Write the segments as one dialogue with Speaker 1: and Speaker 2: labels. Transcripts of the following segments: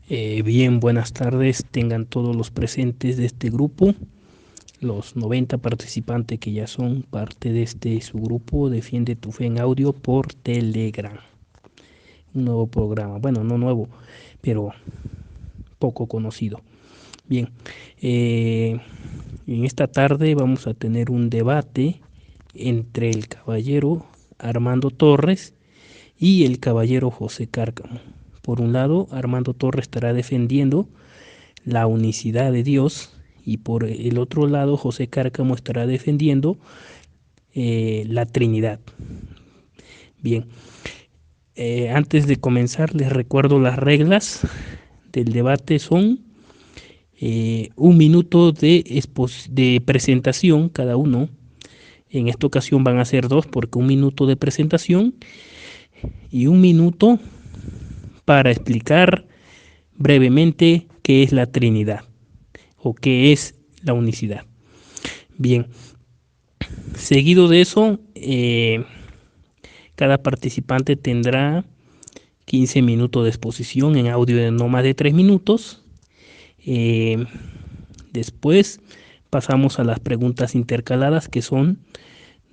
Speaker 1: Bien, buenas tardes. Tengan todos los presentes de este grupo, los 90 participantes que ya son parte de este su grupo, Defiende tu Fe en Audio por Telegram. Un nuevo programa, bueno, no nuevo, pero poco conocido. Bien, en esta tarde vamos a tener un debate entre el caballero Armando Torres y el caballero José Cárcamo. Por un lado, Armando Torres estará defendiendo la unicidad de Dios, y por el otro lado José Cárcamo estará defendiendo la Trinidad. Bien, antes de comenzar les recuerdo las reglas del debate. Son 1 minuto de presentación cada uno. En esta ocasión van a ser 2, porque 1 minuto de presentación y 1 minuto para explicar brevemente qué es la Trinidad o qué es la unicidad. Bien, seguido de eso, cada participante tendrá 15 minutos de exposición en audio de no más de 3 minutos. Después pasamos a las preguntas intercaladas, que son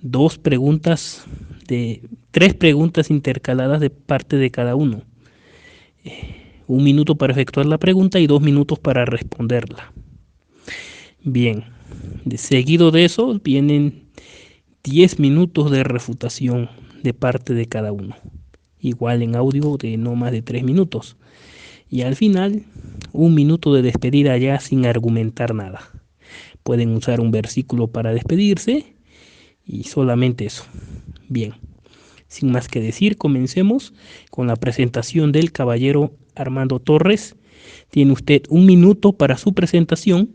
Speaker 1: 3 preguntas intercaladas de parte de cada uno. 1 minuto para efectuar la pregunta y 2 minutos para responderla. Bien, seguido de eso vienen 10 minutos de refutación de parte de cada uno, igual en audio de no más de 3 minutos. Y al final, 1 minuto de despedida ya sin argumentar nada. Pueden usar un versículo para despedirse y solamente eso. Bien, sin más que decir, comencemos con la presentación del caballero Armando Torres. Tiene usted 1 minuto para su presentación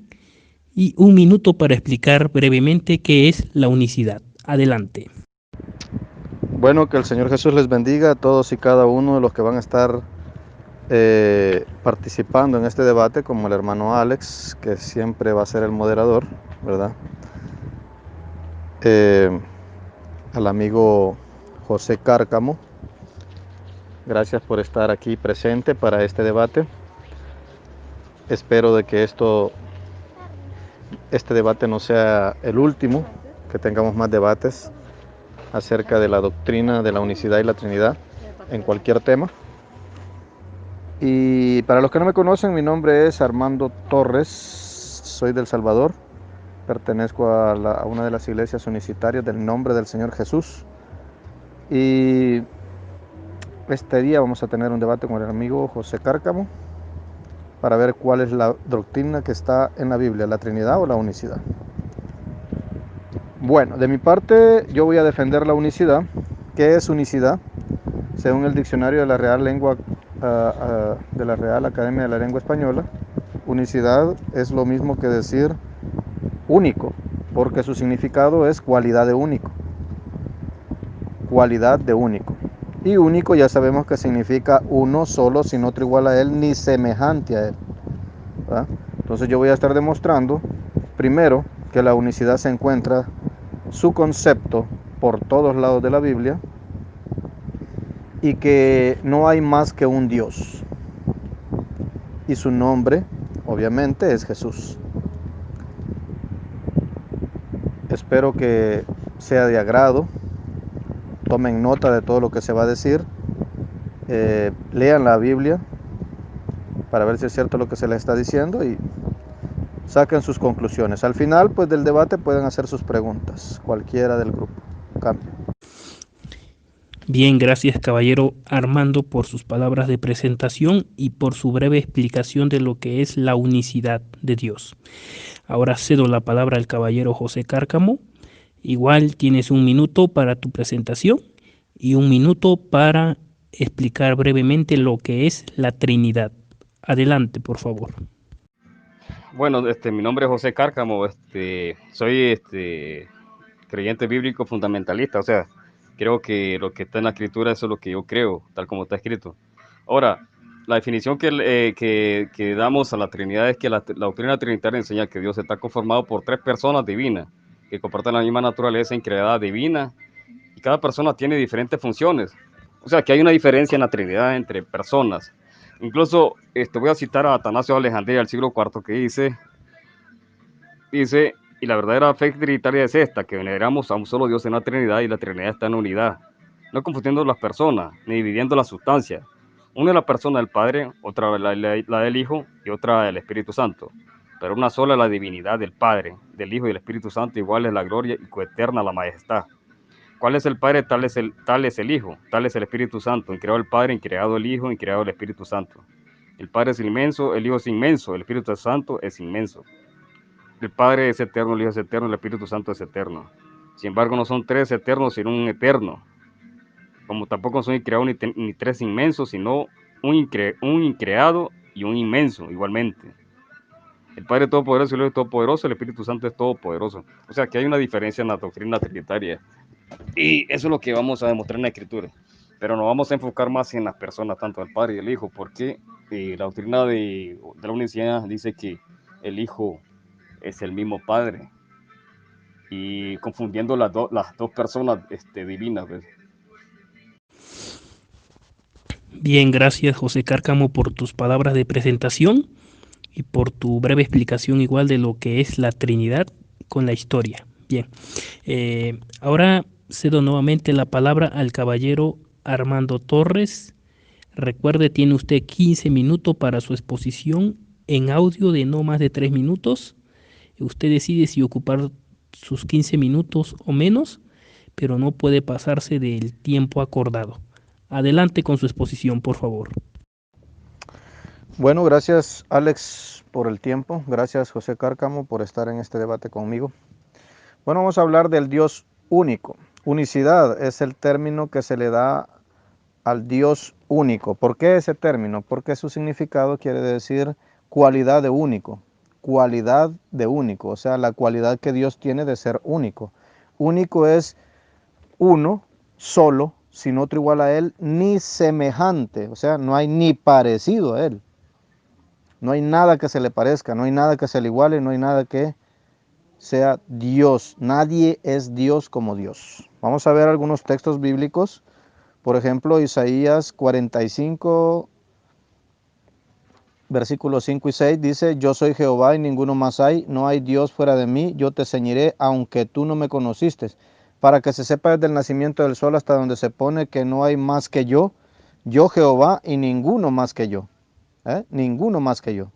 Speaker 1: y 1 minuto para explicar brevemente qué es la unicidad. Adelante.
Speaker 2: Bueno, que el Señor Jesús les bendiga a todos y cada uno de los que van a estar participando en este debate, como el hermano Alex, que siempre va a ser el moderador, ¿verdad? Al amigo José Cárcamo, gracias por estar aquí presente para este debate. Espero de que este debate no sea el último, que tengamos más debates acerca de la doctrina de la unicidad y la Trinidad en cualquier tema. Y para los que no me conocen, mi nombre es Armando Torres, soy del Salvador, pertenezco a una de las iglesias unicitarias del Nombre del Señor Jesús. Y este día vamos a tener un debate con el amigo José Cárcamo para ver cuál es la doctrina que está en la Biblia, la Trinidad o la unicidad. Bueno, de mi parte yo voy a defender la unicidad. ¿Qué es unicidad? Según el diccionario de la Real Academia de la Lengua Española, unicidad es lo mismo que decir único, porque su significado es cualidad de único. Cualidad de único. Y único ya sabemos que significa uno solo, sin otro igual a él, ni semejante a él, ¿verdad? Entonces yo voy a estar demostrando, primero, que la unicidad se encuentra su concepto por todos lados de la Biblia y que no hay más que un Dios. Y su nombre, obviamente, es Jesús. Espero que sea de agrado. Tomen nota de todo lo que se va a decir. Lean la Biblia para ver si es cierto lo que se les está diciendo y saquen sus conclusiones. Al final, pues, del debate pueden hacer sus preguntas, cualquiera del grupo. Cambio.
Speaker 1: Bien, gracias caballero Armando por sus palabras de presentación y por su breve explicación de lo que es la unicidad de Dios. Ahora cedo la palabra al caballero José Cárcamo. Igual tienes 1 minuto para tu presentación y 1 minuto para explicar brevemente lo que es la Trinidad. Adelante, por favor.
Speaker 3: Bueno, mi nombre es José Cárcamo, soy creyente bíblico fundamentalista, o sea, creo que lo que está en la escritura eso es lo que yo creo, tal como está escrito. Ahora, la definición que damos a la Trinidad es que la doctrina trinitaria enseña que Dios está conformado por 3 personas divinas, que comparten la misma naturaleza en creada divina, y cada persona tiene diferentes funciones. O sea, que hay una diferencia en la Trinidad entre personas. Incluso voy a citar a Atanasio de Alejandría del siglo IV que dice, y la verdadera fe trinitaria es esta, que veneramos a un solo Dios en la Trinidad y la Trinidad está en unidad, no confundiendo las personas, ni dividiendo la sustancia. Una es la persona del Padre, otra la del Hijo y otra del Espíritu Santo. Pero una sola es la divinidad del Padre, del Hijo y del Espíritu Santo, igual es la gloria y coeterna la majestad. ¿Cuál es el Padre? Tal es el Hijo, tal es el Espíritu Santo, creado el Padre, creado el Hijo, creado el Espíritu Santo. El Padre es inmenso, el Hijo es inmenso, el Espíritu Santo es inmenso. El Padre es eterno, el Hijo es eterno, el Espíritu Santo es eterno. Sin embargo, no son tres eternos, sino un eterno. Como tampoco son increados ni tres inmensos, sino un increado y un inmenso, igualmente. El Padre es todopoderoso, el Hijo es todopoderoso, el Espíritu Santo es todopoderoso. O sea, que hay una diferencia en la doctrina trinitaria. Y eso es lo que vamos a demostrar en la Escritura. Pero nos vamos a enfocar más en las personas, tanto el Padre y el Hijo, porque la doctrina de la unicidad dice que el Hijo es el mismo Padre. Y confundiendo las dos personas divinas, ¿ves?
Speaker 1: Bien, gracias José Cárcamo por tus palabras de presentación y por tu breve explicación igual de lo que es la Trinidad con la historia. Bien, ahora cedo nuevamente la palabra al caballero Armando Torres. Recuerde, tiene usted 15 minutos para su exposición en audio de no más de 3 minutos. Usted decide si ocupar sus 15 minutos o menos, pero no puede pasarse del tiempo acordado. Adelante con su exposición, por favor.
Speaker 2: Bueno, gracias Alex por el tiempo. Gracias José Cárcamo por estar en este debate conmigo. Bueno, vamos a hablar del Dios único. Unicidad es el término que se le da al Dios único. ¿Por qué ese término? Porque su significado quiere decir cualidad de único. Cualidad de único, o sea, la cualidad que Dios tiene de ser único. Único es uno, solo, sin otro igual a Él, ni semejante, o sea, no hay ni parecido a Él. No hay nada que se le parezca, no hay nada que se le iguale, no hay nada que sea Dios. Nadie es Dios como Dios. Vamos a ver algunos textos bíblicos. Por ejemplo, Isaías 45, versículos 5 y 6 dice, yo soy Jehová y ninguno más hay, no hay Dios fuera de mí, yo te ceñiré aunque tú no me conociste, para que se sepa desde el nacimiento del sol hasta donde se pone que no hay más que yo Jehová y ninguno más que yo. Ninguno más que yo.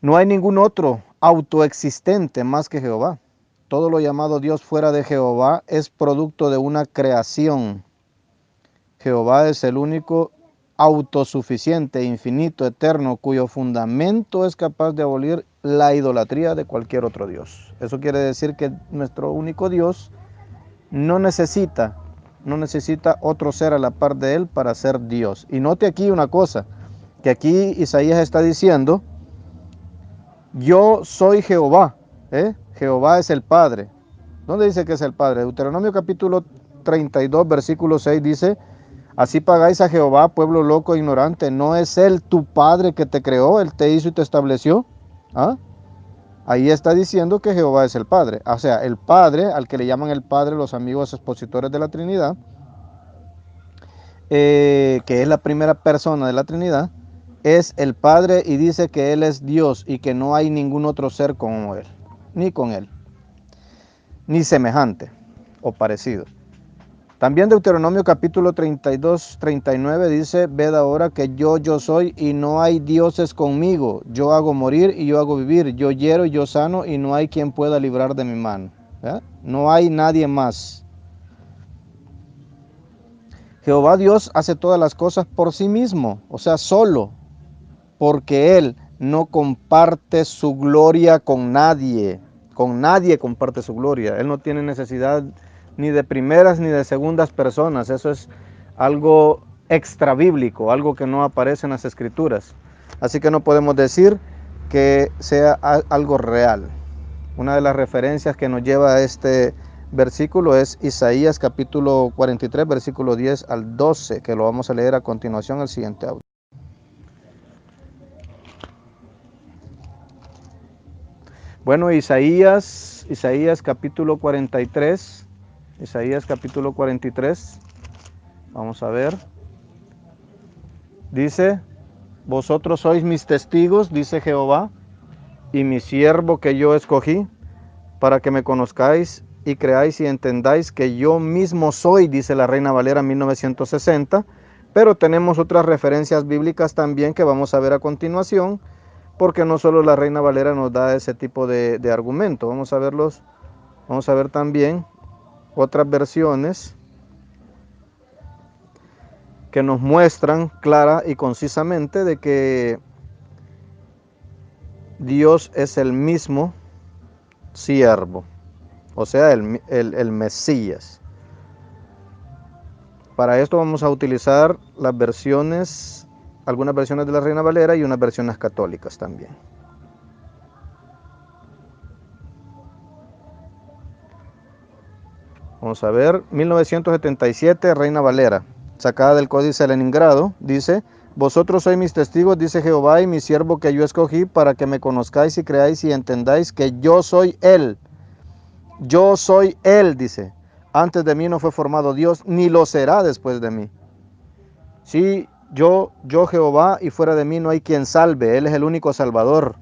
Speaker 2: No hay ningún otro autoexistente más que Jehová. Todo lo llamado Dios fuera de Jehová es producto de una creación. Jehová es el único autosuficiente, infinito, eterno, cuyo fundamento es capaz de abolir la idolatría de cualquier otro Dios. Eso quiere decir que nuestro único Dios no necesita otro ser a la par de él para ser Dios. Y note aquí una cosa, que aquí Isaías está diciendo, yo soy Jehová, Jehová es el Padre. ¿Dónde dice que es el Padre? Deuteronomio capítulo 32, versículo 6 dice, así pagáis a Jehová, pueblo loco e ignorante, ¿no es Él tu Padre que te creó, Él te hizo y te estableció? ¿Ah? Ahí está diciendo que Jehová es el Padre. O sea, el Padre, al que le llaman el Padre los amigos expositores de la Trinidad, que es la primera persona de la Trinidad, es el Padre y dice que Él es Dios y que no hay ningún otro ser como Él, ni con Él, ni semejante o parecido. También Deuteronomio capítulo 32, 39 dice, ved ahora que yo soy y no hay dioses conmigo. Yo hago morir y yo hago vivir. Yo hiero y yo sano y no hay quien pueda librar de mi mano. No hay nadie más. Jehová Dios hace todas las cosas por sí mismo, o sea, solo, porque Él no comparte su gloria con nadie. Con nadie comparte su gloria. Él no tiene necesidad ni de primeras ni de segundas personas. Eso es algo extra bíblico, algo que no aparece en las Escrituras. Así que no podemos decir que sea algo real. Una de las referencias que nos lleva a este versículo es Isaías capítulo 43, versículo 10 al 12, que lo vamos a leer a continuación el siguiente audio. Bueno, Isaías capítulo 43, vamos a ver. Dice, vosotros sois mis testigos, dice Jehová, y mi siervo que yo escogí, para que me conozcáis y creáis y entendáis que yo mismo soy, dice la Reina Valera 1960, pero tenemos otras referencias bíblicas también que vamos a ver a continuación, porque no solo la Reina Valera nos da ese tipo de argumento, vamos a verlos, vamos a ver también otras versiones que nos muestran clara y concisamente de que Dios es el mismo siervo, o sea, el Mesías. Para esto vamos a utilizar las versiones, algunas versiones de la Reina Valera y unas versiones católicas también. Vamos a ver, 1977, Reina Valera, sacada del Códice de Leningrado, dice: vosotros sois mis testigos, dice Jehová, y mi siervo que yo escogí, para que me conozcáis y creáis y entendáis que yo soy Él. Yo soy Él, dice. Antes de mí no fue formado Dios, ni lo será después de mí. Sí, yo Jehová, y fuera de mí no hay quien salve. Él es el único Salvador.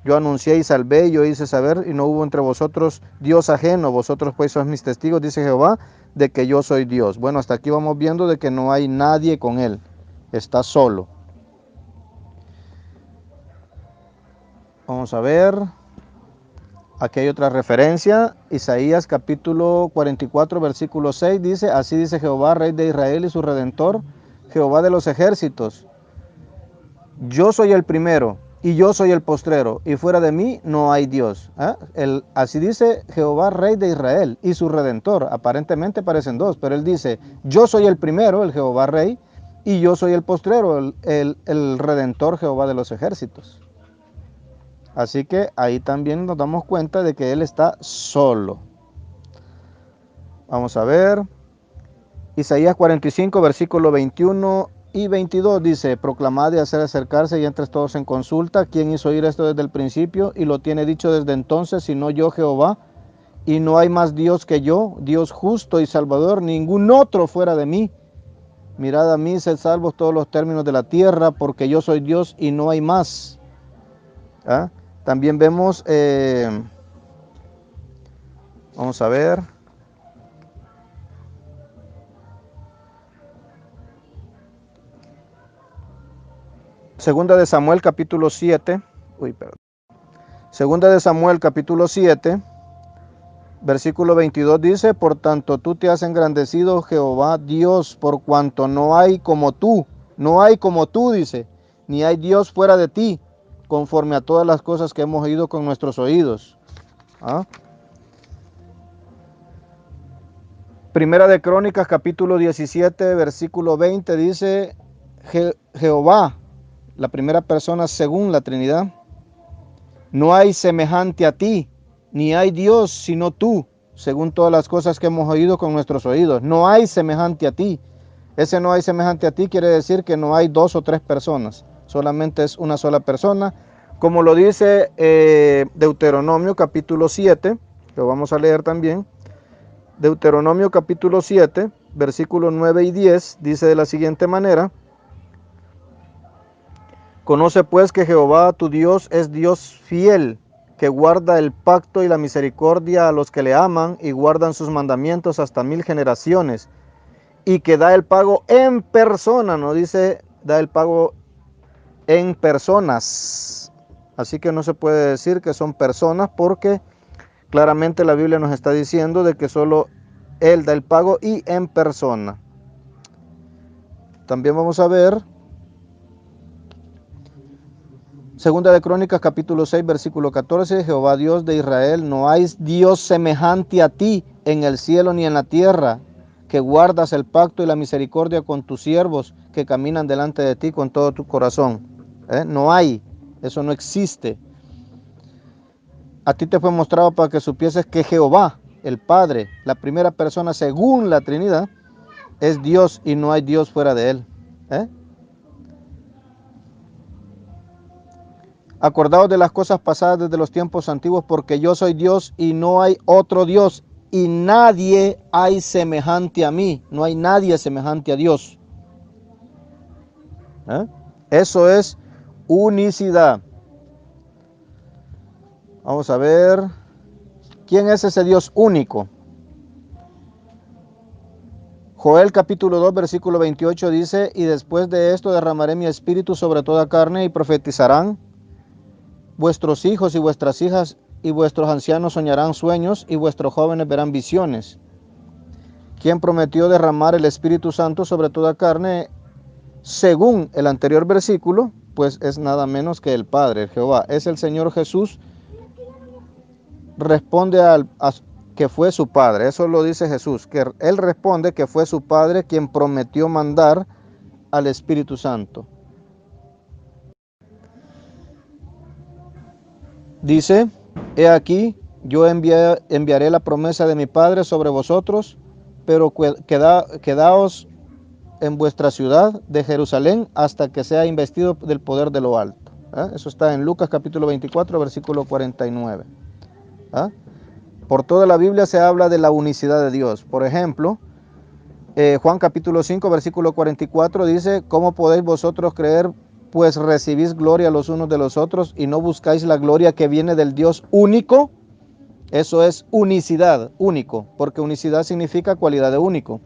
Speaker 2: Yo anuncié y salvé, yo hice saber, y no hubo entre vosotros Dios ajeno. Vosotros pues sois mis testigos, dice Jehová, de que yo soy Dios. Bueno, hasta aquí vamos viendo de que no hay nadie con Él. Está solo. Vamos a ver. Aquí hay otra referencia. Isaías capítulo 44, versículo 6 dice: así dice Jehová, Rey de Israel y su Redentor, Jehová de los ejércitos. Yo soy el primero y yo soy el postrero, y fuera de mí no hay Dios. Así dice Jehová, Rey de Israel y su Redentor. Aparentemente parecen dos, pero él dice: yo soy el primero, el Jehová Rey, y yo soy el postrero, el Redentor, Jehová de los ejércitos. Así que ahí también nos damos cuenta de que Él está solo. Vamos a ver. Isaías 45, versículo 21 y 22 dice: proclamad y hacer acercarse y entres todos en consulta. ¿Quién hizo oír esto desde el principio y lo tiene dicho desde entonces, sino yo, Jehová? Y no hay más Dios que yo, Dios justo y salvador, ningún otro fuera de mí. Mirad a mí, sed salvos todos los términos de la tierra, porque yo soy Dios y no hay más. ¿Ah? También vemos, vamos a ver, Segunda de Samuel capítulo 7, Segunda de Samuel capítulo 7, versículo 22 dice: por tanto tú te has engrandecido, Jehová Dios, por cuanto no hay como tú, dice, ni hay Dios fuera de ti, conforme a todas las cosas que hemos oído con nuestros oídos. ¿Ah? Primera de Crónicas capítulo 17 versículo 20 dice: Jehová, la primera persona según la Trinidad, no hay semejante a ti, ni hay Dios sino tú, según todas las cosas que hemos oído con nuestros oídos. No hay semejante a ti. Ese no hay semejante a ti quiere decir que no hay dos o tres personas, solamente es una sola persona, como lo dice Deuteronomio capítulo 7, lo vamos a leer también. Deuteronomio capítulo 7, versículos 9 y 10, dice de la siguiente manera: conoce pues que Jehová tu Dios es Dios fiel, que guarda el pacto y la misericordia a los que le aman y guardan sus mandamientos hasta 1000 generaciones, y que da el pago en persona, no dice da el pago en personas. Así que no se puede decir que son personas, porque claramente la Biblia nos está diciendo de que solo Él da el pago y en persona. También vamos a ver Segunda de Crónicas capítulo 6 versículo 14: Jehová Dios de Israel, no hay Dios semejante a ti en el cielo ni en la tierra, que guardas el pacto y la misericordia con tus siervos que caminan delante de ti con todo tu corazón. No hay, eso no existe. A ti te fue mostrado para que supieses que Jehová, el Padre, la primera persona según la Trinidad, es Dios y no hay Dios fuera de Él. Acordaos de las cosas pasadas desde los tiempos antiguos, porque yo soy Dios y no hay otro Dios, y nadie hay semejante a mí. No hay nadie semejante a Dios. ¿eh? Eso es unicidad. Vamos a ver. ¿Quién es ese Dios único? Joel capítulo 2 versículo 28 dice: y después de esto derramaré mi espíritu sobre toda carne y profetizarán vuestros hijos y vuestras hijas y vuestros ancianos soñarán sueños y vuestros jóvenes verán visiones. ¿Quién prometió derramar el Espíritu Santo sobre toda carne? Según el anterior versículo, pues es nada menos que el Padre, el Jehová. Es el Señor Jesús. Responde que fue su Padre. Eso lo dice Jesús, que Él responde que fue su Padre quien prometió mandar al Espíritu Santo. Dice: he aquí, yo enviaré la promesa de mi Padre sobre vosotros, pero quedaos en vuestra ciudad de Jerusalén hasta que sea investido del poder de lo alto. Eso está en Lucas capítulo 24, versículo 49. Por toda la Biblia se habla de la unicidad de Dios. Por ejemplo, Juan capítulo 5, versículo 44 dice: ¿cómo podéis vosotros creer, pues recibís gloria los unos de los otros y no buscáis la gloria que viene del Dios único? Eso es unicidad, único, porque unicidad significa cualidad de único.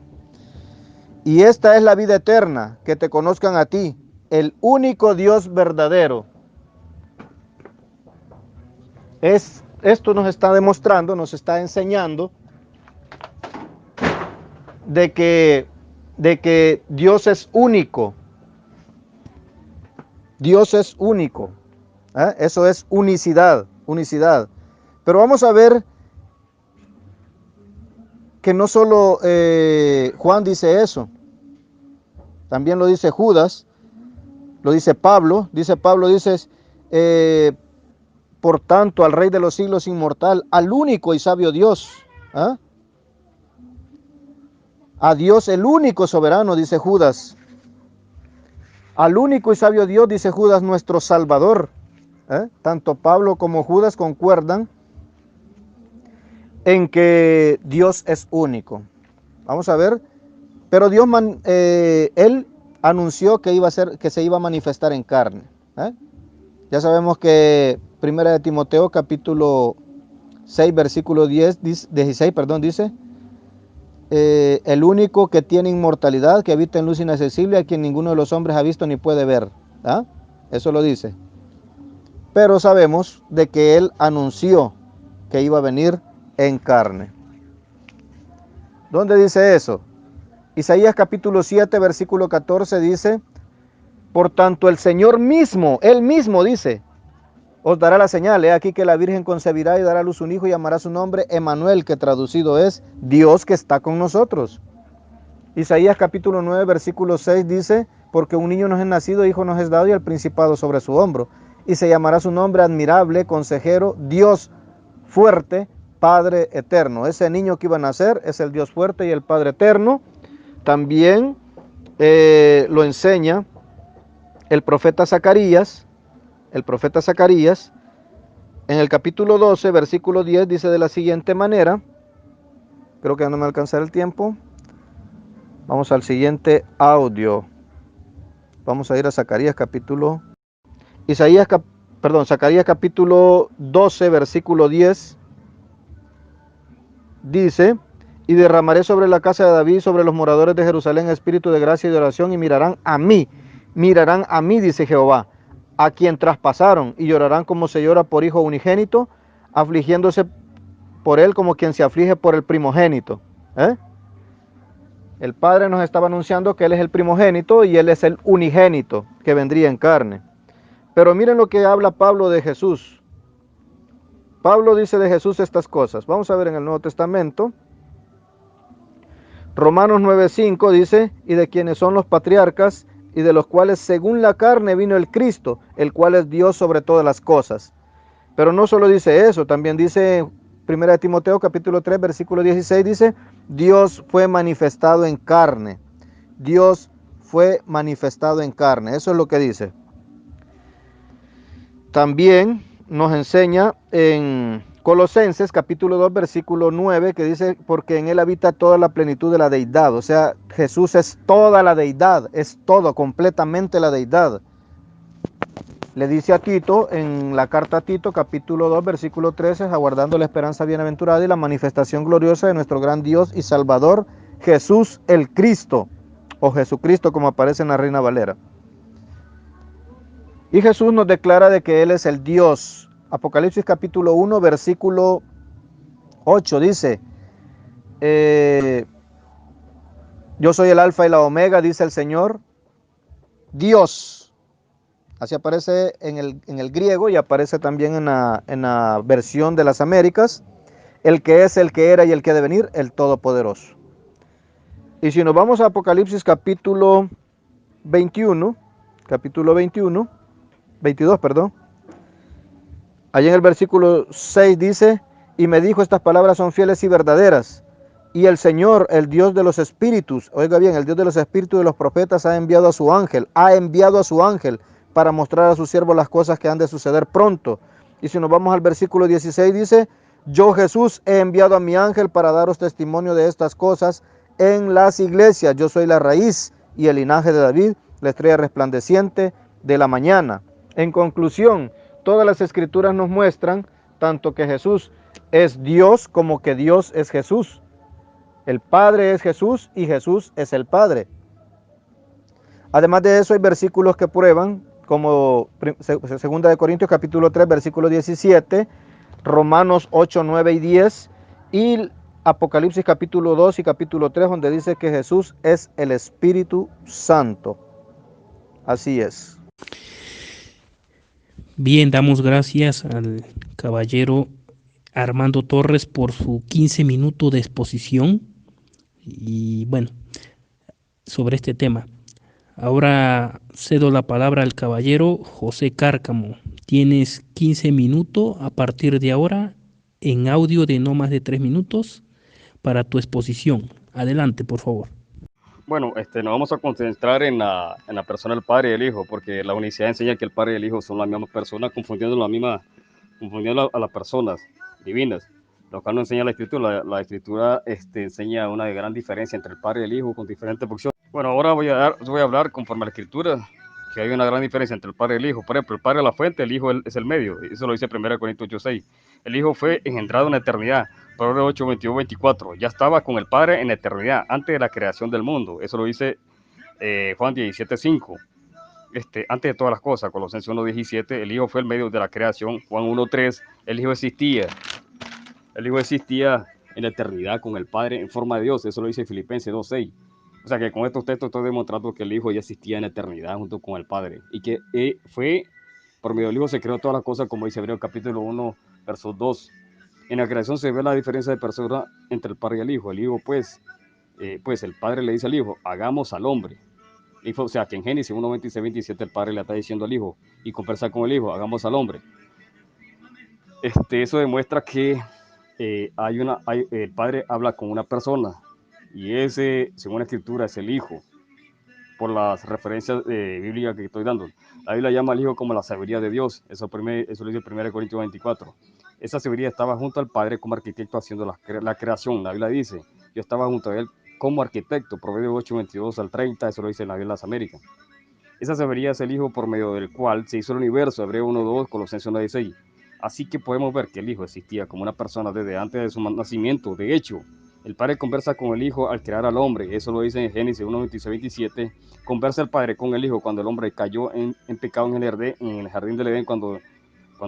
Speaker 2: Y esta es la vida eterna, que te conozcan a ti, el único Dios verdadero. Esto nos está demostrando, nos está enseñando de que Dios es único. Dios es único. Eso es unicidad, unicidad. Pero vamos a ver que no solo Juan dice eso, también lo dice Judas, lo dice Pablo. Dice Pablo, por tanto, al Rey de los siglos inmortal, al único y sabio Dios, a Dios el único soberano, dice Judas, al único y sabio Dios, dice Judas, nuestro Salvador. Tanto Pablo como Judas concuerdan en que Dios es único. Vamos a ver, pero Dios, Él anunció que se iba a manifestar en carne. Ya sabemos que 1 de Timoteo capítulo 6 versículo 16 dice: el único que tiene inmortalidad, que habita en luz inaccesible, a quien ninguno de los hombres ha visto ni puede ver. Eso lo dice. Pero sabemos de que Él anunció que iba a venir en carne. ¿Dónde dice eso? Isaías capítulo 7 versículo 14 dice: por tanto el Señor mismo, Él mismo dice, os dará la señal. He aquí que la Virgen concebirá y dará a luz un hijo y llamará su nombre Emmanuel, que traducido es Dios que está con nosotros. Isaías capítulo 9 versículo 6 dice: porque un niño nos es nacido, hijo nos es dado, y el principado sobre su hombro. Y se llamará su nombre Admirable, Consejero, Dios Fuerte, Padre Eterno. Ese niño que iba a nacer es el Dios Fuerte y el Padre Eterno. También lo enseña el profeta Zacarías. El profeta Zacarías, en el capítulo 12, versículo 10, dice de la siguiente manera. Creo que ya no me alcanzará el tiempo. Vamos al siguiente audio. Vamos a ir a Zacarías capítulo... Zacarías capítulo 12, versículo 10. Dice: y derramaré sobre la casa de David, sobre los moradores de Jerusalén, espíritu de gracia y de oración, y mirarán a mí, dice Jehová, a quien traspasaron, y llorarán como se llora por hijo unigénito, afligiéndose por él como quien se aflige por el primogénito. El Padre nos estaba anunciando que Él es el primogénito y Él es el unigénito que vendría en carne. Pero miren lo que habla Pablo de Jesús. Pablo dice de Jesús estas cosas. Vamos a ver en el Nuevo Testamento. Romanos 9:5 dice: y de quienes son los patriarcas, y de los cuales según la carne vino el Cristo, el cual es Dios sobre todas las cosas. Pero no solo dice eso, también dice en 1 de Timoteo capítulo 3 versículo 16, dice: Dios fue manifestado en carne. Dios fue manifestado en carne. Eso es lo que dice. También nos enseña en Colosenses capítulo 2 versículo 9, que dice, porque en él habita toda la plenitud de la deidad. O sea, Jesús es toda la deidad, es todo, completamente la deidad. Le dice a Tito, en la carta a Tito capítulo 2 versículo 13, aguardando la esperanza bienaventurada y la manifestación gloriosa de nuestro gran Dios y Salvador, Jesús el Cristo, o Jesucristo como aparece en la Reina Valera. Y Jesús nos declara de que Él es el Dios. Apocalipsis capítulo 1 versículo 8 dice, yo soy el alfa y la omega, dice el Señor, Dios. Así aparece en el griego y aparece también en la versión de las Américas, el que es, el que era y el que ha de venir, el Todopoderoso. Y si nos vamos a Apocalipsis capítulo 22, perdón, allá en el versículo 6 dice, y me dijo, estas palabras son fieles y verdaderas. Y el Señor, el Dios de los espíritus, oiga bien, el Dios de los espíritus de los profetas ha enviado a su ángel, para mostrar a sus siervos las cosas que han de suceder pronto. Y si nos vamos al versículo 16 dice, yo Jesús he enviado a mi ángel para daros testimonio de estas cosas en las iglesias. Yo soy la raíz y el linaje de David, la estrella resplandeciente de la mañana. En conclusión, todas las escrituras nos muestran tanto que Jesús es Dios como que Dios es Jesús. El Padre es Jesús y Jesús es el Padre. Además de eso hay versículos que prueban, como 2 Corintios capítulo 3 versículo 17, Romanos 8, 9 y 10 y Apocalipsis capítulo 2 y capítulo 3 donde dice que Jesús es el Espíritu Santo. Así es.
Speaker 1: Bien, damos gracias al caballero Armando Torres por su 15 minutos de exposición y bueno, sobre este tema. Ahora cedo la palabra al caballero José Cárcamo. Tienes 15 minutos a partir de ahora en audio de no más de 3 minutos para tu exposición. Adelante, por favor.
Speaker 3: Bueno, nos vamos a concentrar en la persona del Padre y el Hijo, porque la unicidad enseña que el Padre y el Hijo son la misma persona, confundiendo a las personas divinas. Lo cual no enseña la Escritura. La Escritura enseña una gran diferencia entre el Padre y el Hijo con diferentes funciones. Bueno, ahora voy a hablar conforme a la Escritura, que hay una gran diferencia entre el Padre y el Hijo. Por ejemplo, el Padre es la fuente, el Hijo es el medio. Eso lo dice 1 Corintios 8:6. El Hijo fue engendrado en la eternidad. Proverbios 8, 22, 24. Ya estaba con el Padre en la eternidad, antes de la creación del mundo. Eso lo dice Juan 17:5. Antes de todas las cosas, Colosenses 1:17, el Hijo fue el medio de la creación. Juan 1:3, el Hijo existía. El Hijo existía en la eternidad con el Padre en forma de Dios. Eso lo dice Filipenses 2:6. O sea que con estos textos estoy demostrando que el Hijo ya existía en la eternidad junto con el Padre. Y que fue por medio del Hijo se creó todas las cosas, como dice Hebreos capítulo 1, verso 2. En la creación se ve la diferencia de persona entre el Padre y el Hijo. El Hijo, pues el Padre le dice al Hijo, hagamos al hombre. O sea, que en Génesis 1, 26, 27 el Padre le está diciendo al Hijo y conversa con el Hijo, hagamos al hombre. Eso demuestra que el Padre habla con una persona y ese, según la Escritura, es el Hijo, por las referencias bíblicas que estoy dando. La Biblia llama al Hijo como la sabiduría de Dios, eso lo dice 1 Corintios 24. Esa sabiduría estaba junto al Padre como arquitecto haciendo la creación. La Biblia dice, yo estaba junto a él como arquitecto, Proverbios 8, 22 al 30, eso lo dice en la Biblia de las Américas. Esa sabiduría es el Hijo por medio del cual se hizo el universo, Hebreos 1, 2, Colosenses 1, 16. Así que podemos ver que el Hijo existía como una persona desde antes de su nacimiento. De hecho, el Padre conversa con el Hijo al crear al hombre. Eso lo dice en Génesis 1, 26, 27. Conversa el Padre con el Hijo cuando el hombre cayó en pecado en el jardín del Edén, cuando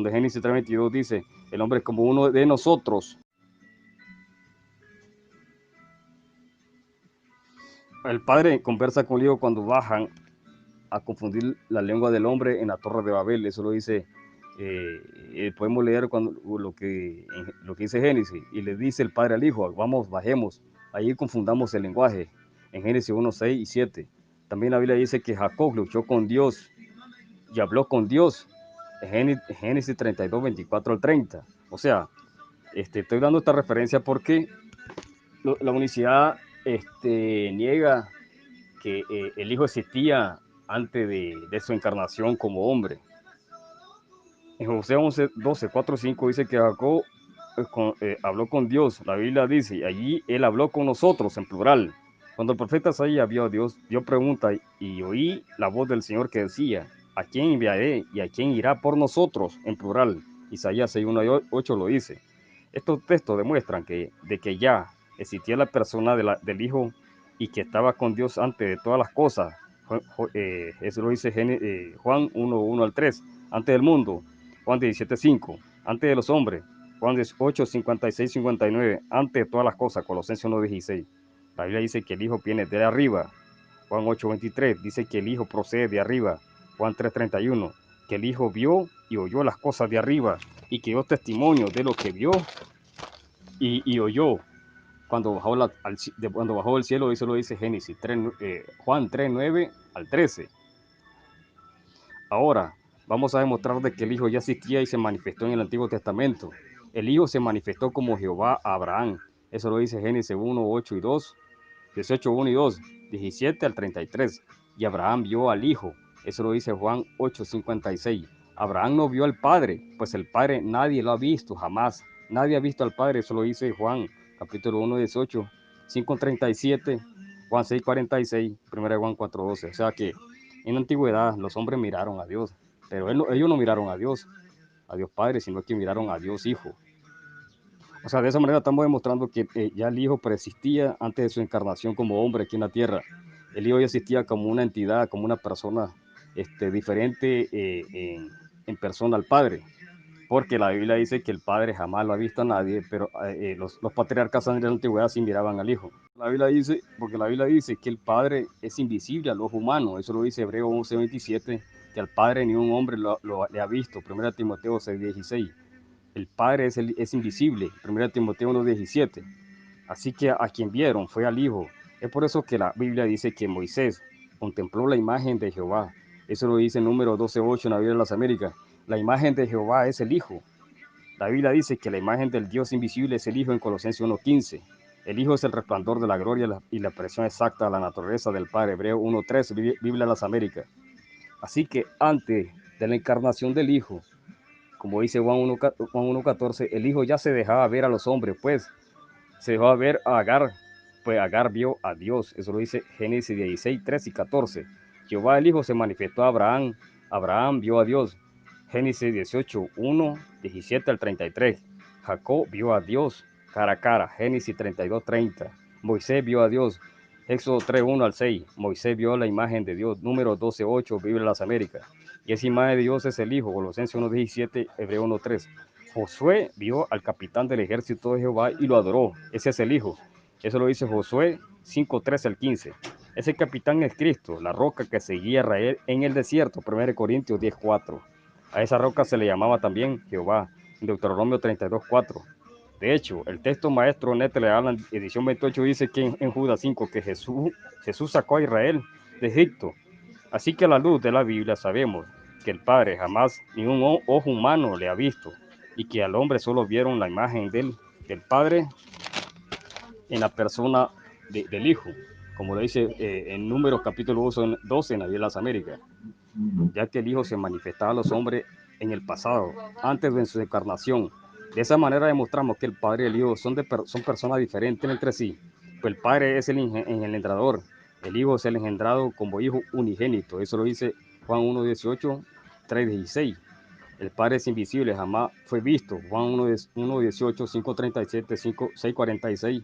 Speaker 3: Génesis 3, 22 dice, el hombre es como uno de nosotros. El Padre conversa con el Hijo cuando bajan a confundir la lengua del hombre en la Torre de Babel. Eso lo dice, podemos leer lo que dice Génesis, y le dice el Padre al Hijo, vamos, bajemos, ahí confundamos el lenguaje, en Génesis 1, 6 y 7. También la Biblia dice que Jacob luchó con Dios y habló con Dios, en Génesis 32, 24 al 30. O sea, estoy dando esta referencia porque la unicidad niega que el Hijo existía antes de su encarnación como hombre. En José 11, 12, 4, 5 dice que Jacob habló con Dios, la Biblia dice, y allí él habló con nosotros en plural. Cuando el profeta Isaías vio a Dios, Dios pregunta, y oí la voz del Señor que decía, ¿a quién enviaré y a quién irá por nosotros? En plural. Isaías 6:1-8 lo dice. Estos textos demuestran de que ya existía la persona del Hijo y que estaba con Dios antes de todas las cosas. Eso lo dice Juan 1:1-3, antes del mundo. Juan 17:5, antes de los hombres. Juan 8:56-59, antes de todas las cosas. Colosenses 1:16. La Biblia dice que el Hijo viene de arriba. Juan 8:23 dice que el Hijo procede de arriba. Juan 3:31, que el Hijo vio y oyó las cosas de arriba y que dio testimonio de lo que vio y oyó. Cuando cuando bajó del cielo, eso lo dice Génesis 3, Juan 3:9-13. Ahora, vamos a demostrar de que el Hijo ya existía y se manifestó en el Antiguo Testamento. El Hijo se manifestó como Jehová a Abraham. Eso lo dice Génesis 1:8-2, 18:1-2, 17-33. Y Abraham vio al Hijo. Eso lo dice Juan 8:56. Abraham no vio al Padre, pues el Padre nadie lo ha visto jamás. Nadie ha visto al Padre. Eso lo dice Juan, capítulo 1:18, 5:37, Juan 6:46, 1 Juan 4:12. O sea que en la antigüedad los hombres miraron a Dios, pero ellos no miraron a Dios Padre, sino que miraron a Dios Hijo. O sea, de esa manera estamos demostrando que ya el Hijo preexistía antes de su encarnación como hombre aquí en la tierra. El Hijo ya existía como una entidad, como una persona diferente en persona al Padre. Porque la Biblia dice que el Padre jamás lo ha visto a nadie, pero los patriarcas de la antigüedad sí miraban al Hijo. Porque la Biblia dice que el Padre es invisible al ojo humano. Eso lo dice Hebreos 11:27, que al Padre ni un hombre le ha visto. 1 Timoteo 6:16. El Padre es invisible. 1 Timoteo 1:17. Así que a quien vieron fue al Hijo. Es por eso que la Biblia dice que Moisés contempló la imagen de Jehová. Eso lo dice en Números 12:8 en la Biblia de las Américas. La imagen de Jehová es el Hijo. La Biblia dice que la imagen del Dios invisible es el Hijo en Colosenses 1:15. El Hijo es el resplandor de la gloria y la expresión exacta de la naturaleza del Padre. Hebreo 1:3, Biblia de las Américas. Así que antes de la encarnación del Hijo, como dice Juan 1:14, el Hijo ya se dejaba ver a los hombres, pues se dejó ver a Agar, pues Agar vio a Dios. Eso lo dice Génesis 16:13-14. Jehová el Hijo se manifestó a Abraham. Abraham vio a Dios. Génesis 18:1-17-33. Jacob vio a Dios cara a cara. Génesis 32:30. Moisés vio a Dios. Éxodo 3:1-6. Moisés vio la imagen de Dios. Números 12:8. Biblia de las Américas. Y esa imagen de Dios es el Hijo. Colosenses 1:17. Hebreo 1:3. Josué vio al capitán del ejército de Jehová y lo adoró. Ese es el Hijo. Eso lo dice Josué 5:13-15. Ese capitán es Cristo, la roca que seguía a Israel en el desierto. 1 Corintios 10:4. A esa roca se le llamaba también Jehová. En Deuteronomio 32:4. De hecho, el texto maestro Nettle Allen, edición 28, dice que en Judas 5 que Jesús sacó a Israel de Egipto. Así que a la luz de la Biblia sabemos que el Padre jamás ni un ojo humano le ha visto y que al hombre solo vieron la imagen del Padre en la persona del Hijo, como lo dice en Números capítulo 12 en la Biblia de las Américas, ya que el Hijo se manifestaba a los hombres en el pasado, antes de su encarnación. De esa manera demostramos que el Padre y el Hijo son personas diferentes entre sí, pues el Padre es el engendrador, el Hijo es el engendrado como Hijo unigénito. Eso lo dice Juan 1:18, 3:16. El Padre es invisible, jamás fue visto. Juan 1:18, 5:37, 6:46.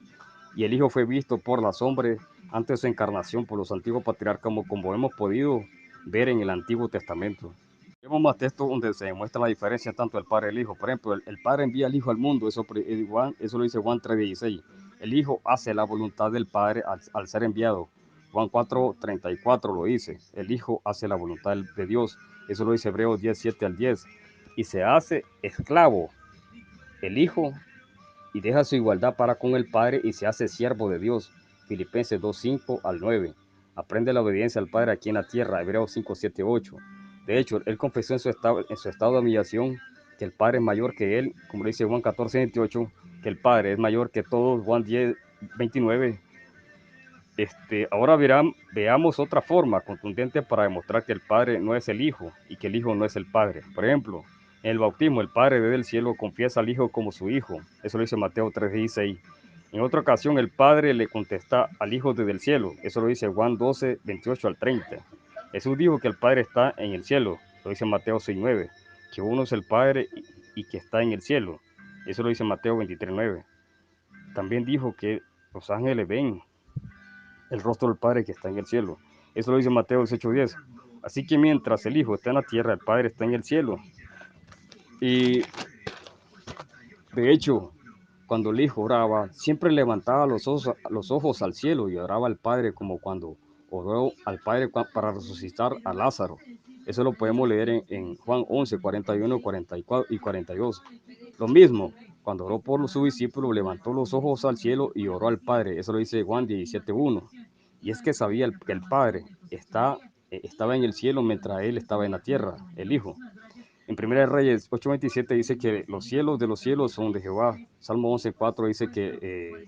Speaker 3: Y el Hijo fue visto por los hombres antes de su encarnación por los antiguos patriarcas, como hemos podido ver en el Antiguo Testamento. Vemos más textos donde se demuestra la diferencia tanto del Padre y el Hijo. Por ejemplo, el Padre envía al Hijo al mundo, eso lo dice Juan 3:16. El Hijo hace la voluntad del Padre al ser enviado. Juan 4:34 lo dice. El Hijo hace la voluntad de Dios. Eso lo dice Hebreos 10:7-10. Y se hace esclavo el Hijo y deja su igualdad para con el Padre y se hace siervo de Dios. Filipenses 2:5-9. Aprende la obediencia al Padre aquí en la tierra. Hebreos 5:7-8. De hecho, él confesó en su estado de humillación que el Padre es mayor que él, como dice Juan 14:28, que el Padre es mayor que todos. Juan 10:29. Ahora veamos otra forma contundente para demostrar que el Padre no es el Hijo y que el Hijo no es el Padre. Por ejemplo, En el bautismo, el Padre desde el cielo confiesa al Hijo como su Hijo. Eso lo dice Mateo 3:16. En otra ocasión, el Padre le contesta al Hijo desde el cielo. Eso lo dice Juan 12:28 al 30. Jesús dijo que el Padre está en el cielo. Lo dice Mateo 6:9. Que uno es el Padre y que está en el cielo. Eso lo dice Mateo 23:9. También dijo que los ángeles ven el rostro del Padre que está en el cielo. Eso lo dice Mateo 18:10. Así que mientras el Hijo está en la tierra, el Padre está en el cielo. Y de hecho, cuando el Hijo oraba, siempre levantaba los ojos al cielo y oraba al Padre como cuando oró al Padre para resucitar a Lázaro. Eso lo podemos leer en Juan 11, 41, 44 y 42. Lo mismo, cuando oró por sus discípulos, levantó los ojos al cielo y oró al Padre. Eso lo dice Juan 17:1. Y es que sabía que el Padre estaba en el cielo mientras él estaba en la tierra, el Hijo. En 1 Reyes 8:27 dice que los cielos de los cielos son de Jehová. Salmo 11:4 dice que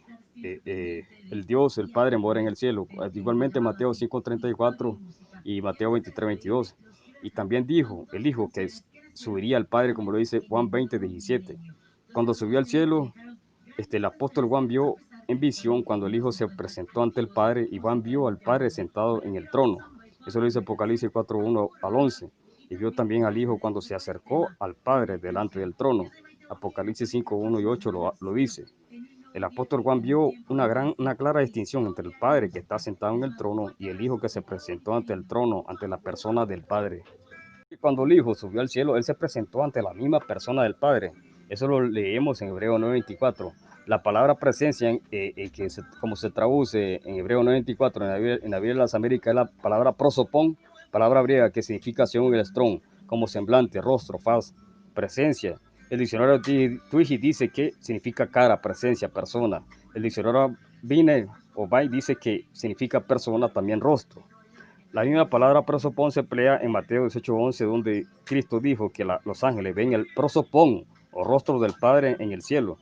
Speaker 3: el Dios, el Padre, mora en el cielo. Igualmente Mateo 5:34 y Mateo 23:22. Y también dijo el Hijo que subiría al Padre, como lo dice Juan 20:17. Cuando subió al cielo, el apóstol Juan vio en visión cuando el Hijo se presentó ante el Padre y Juan vio al Padre sentado en el trono. Eso lo dice Apocalipsis 4:1 al 11. Y vio también al Hijo cuando se acercó al Padre delante del trono. Apocalipsis 5:1 y 8 lo dice. El apóstol Juan vio una clara distinción entre el Padre que está sentado en el trono y el Hijo que se presentó ante el trono, ante la persona del Padre. Y cuando el Hijo subió al cielo, Él se presentó ante la misma persona del Padre. Eso lo leemos en Hebreo 9:24. La palabra presencia, como se traduce en Hebreo 9:24 en la Biblia de las Américas, es la palabra prosopón, palabra griega que significa según el strong, como semblante, rostro, faz, presencia. El diccionario Twiggy dice que significa cara, presencia, persona. El diccionario Vine o Bay dice que significa persona, también rostro. La misma palabra prosopón se emplea en Mateo 18:11, donde Cristo dijo que los ángeles ven el prosopón o rostro del Padre en el cielo.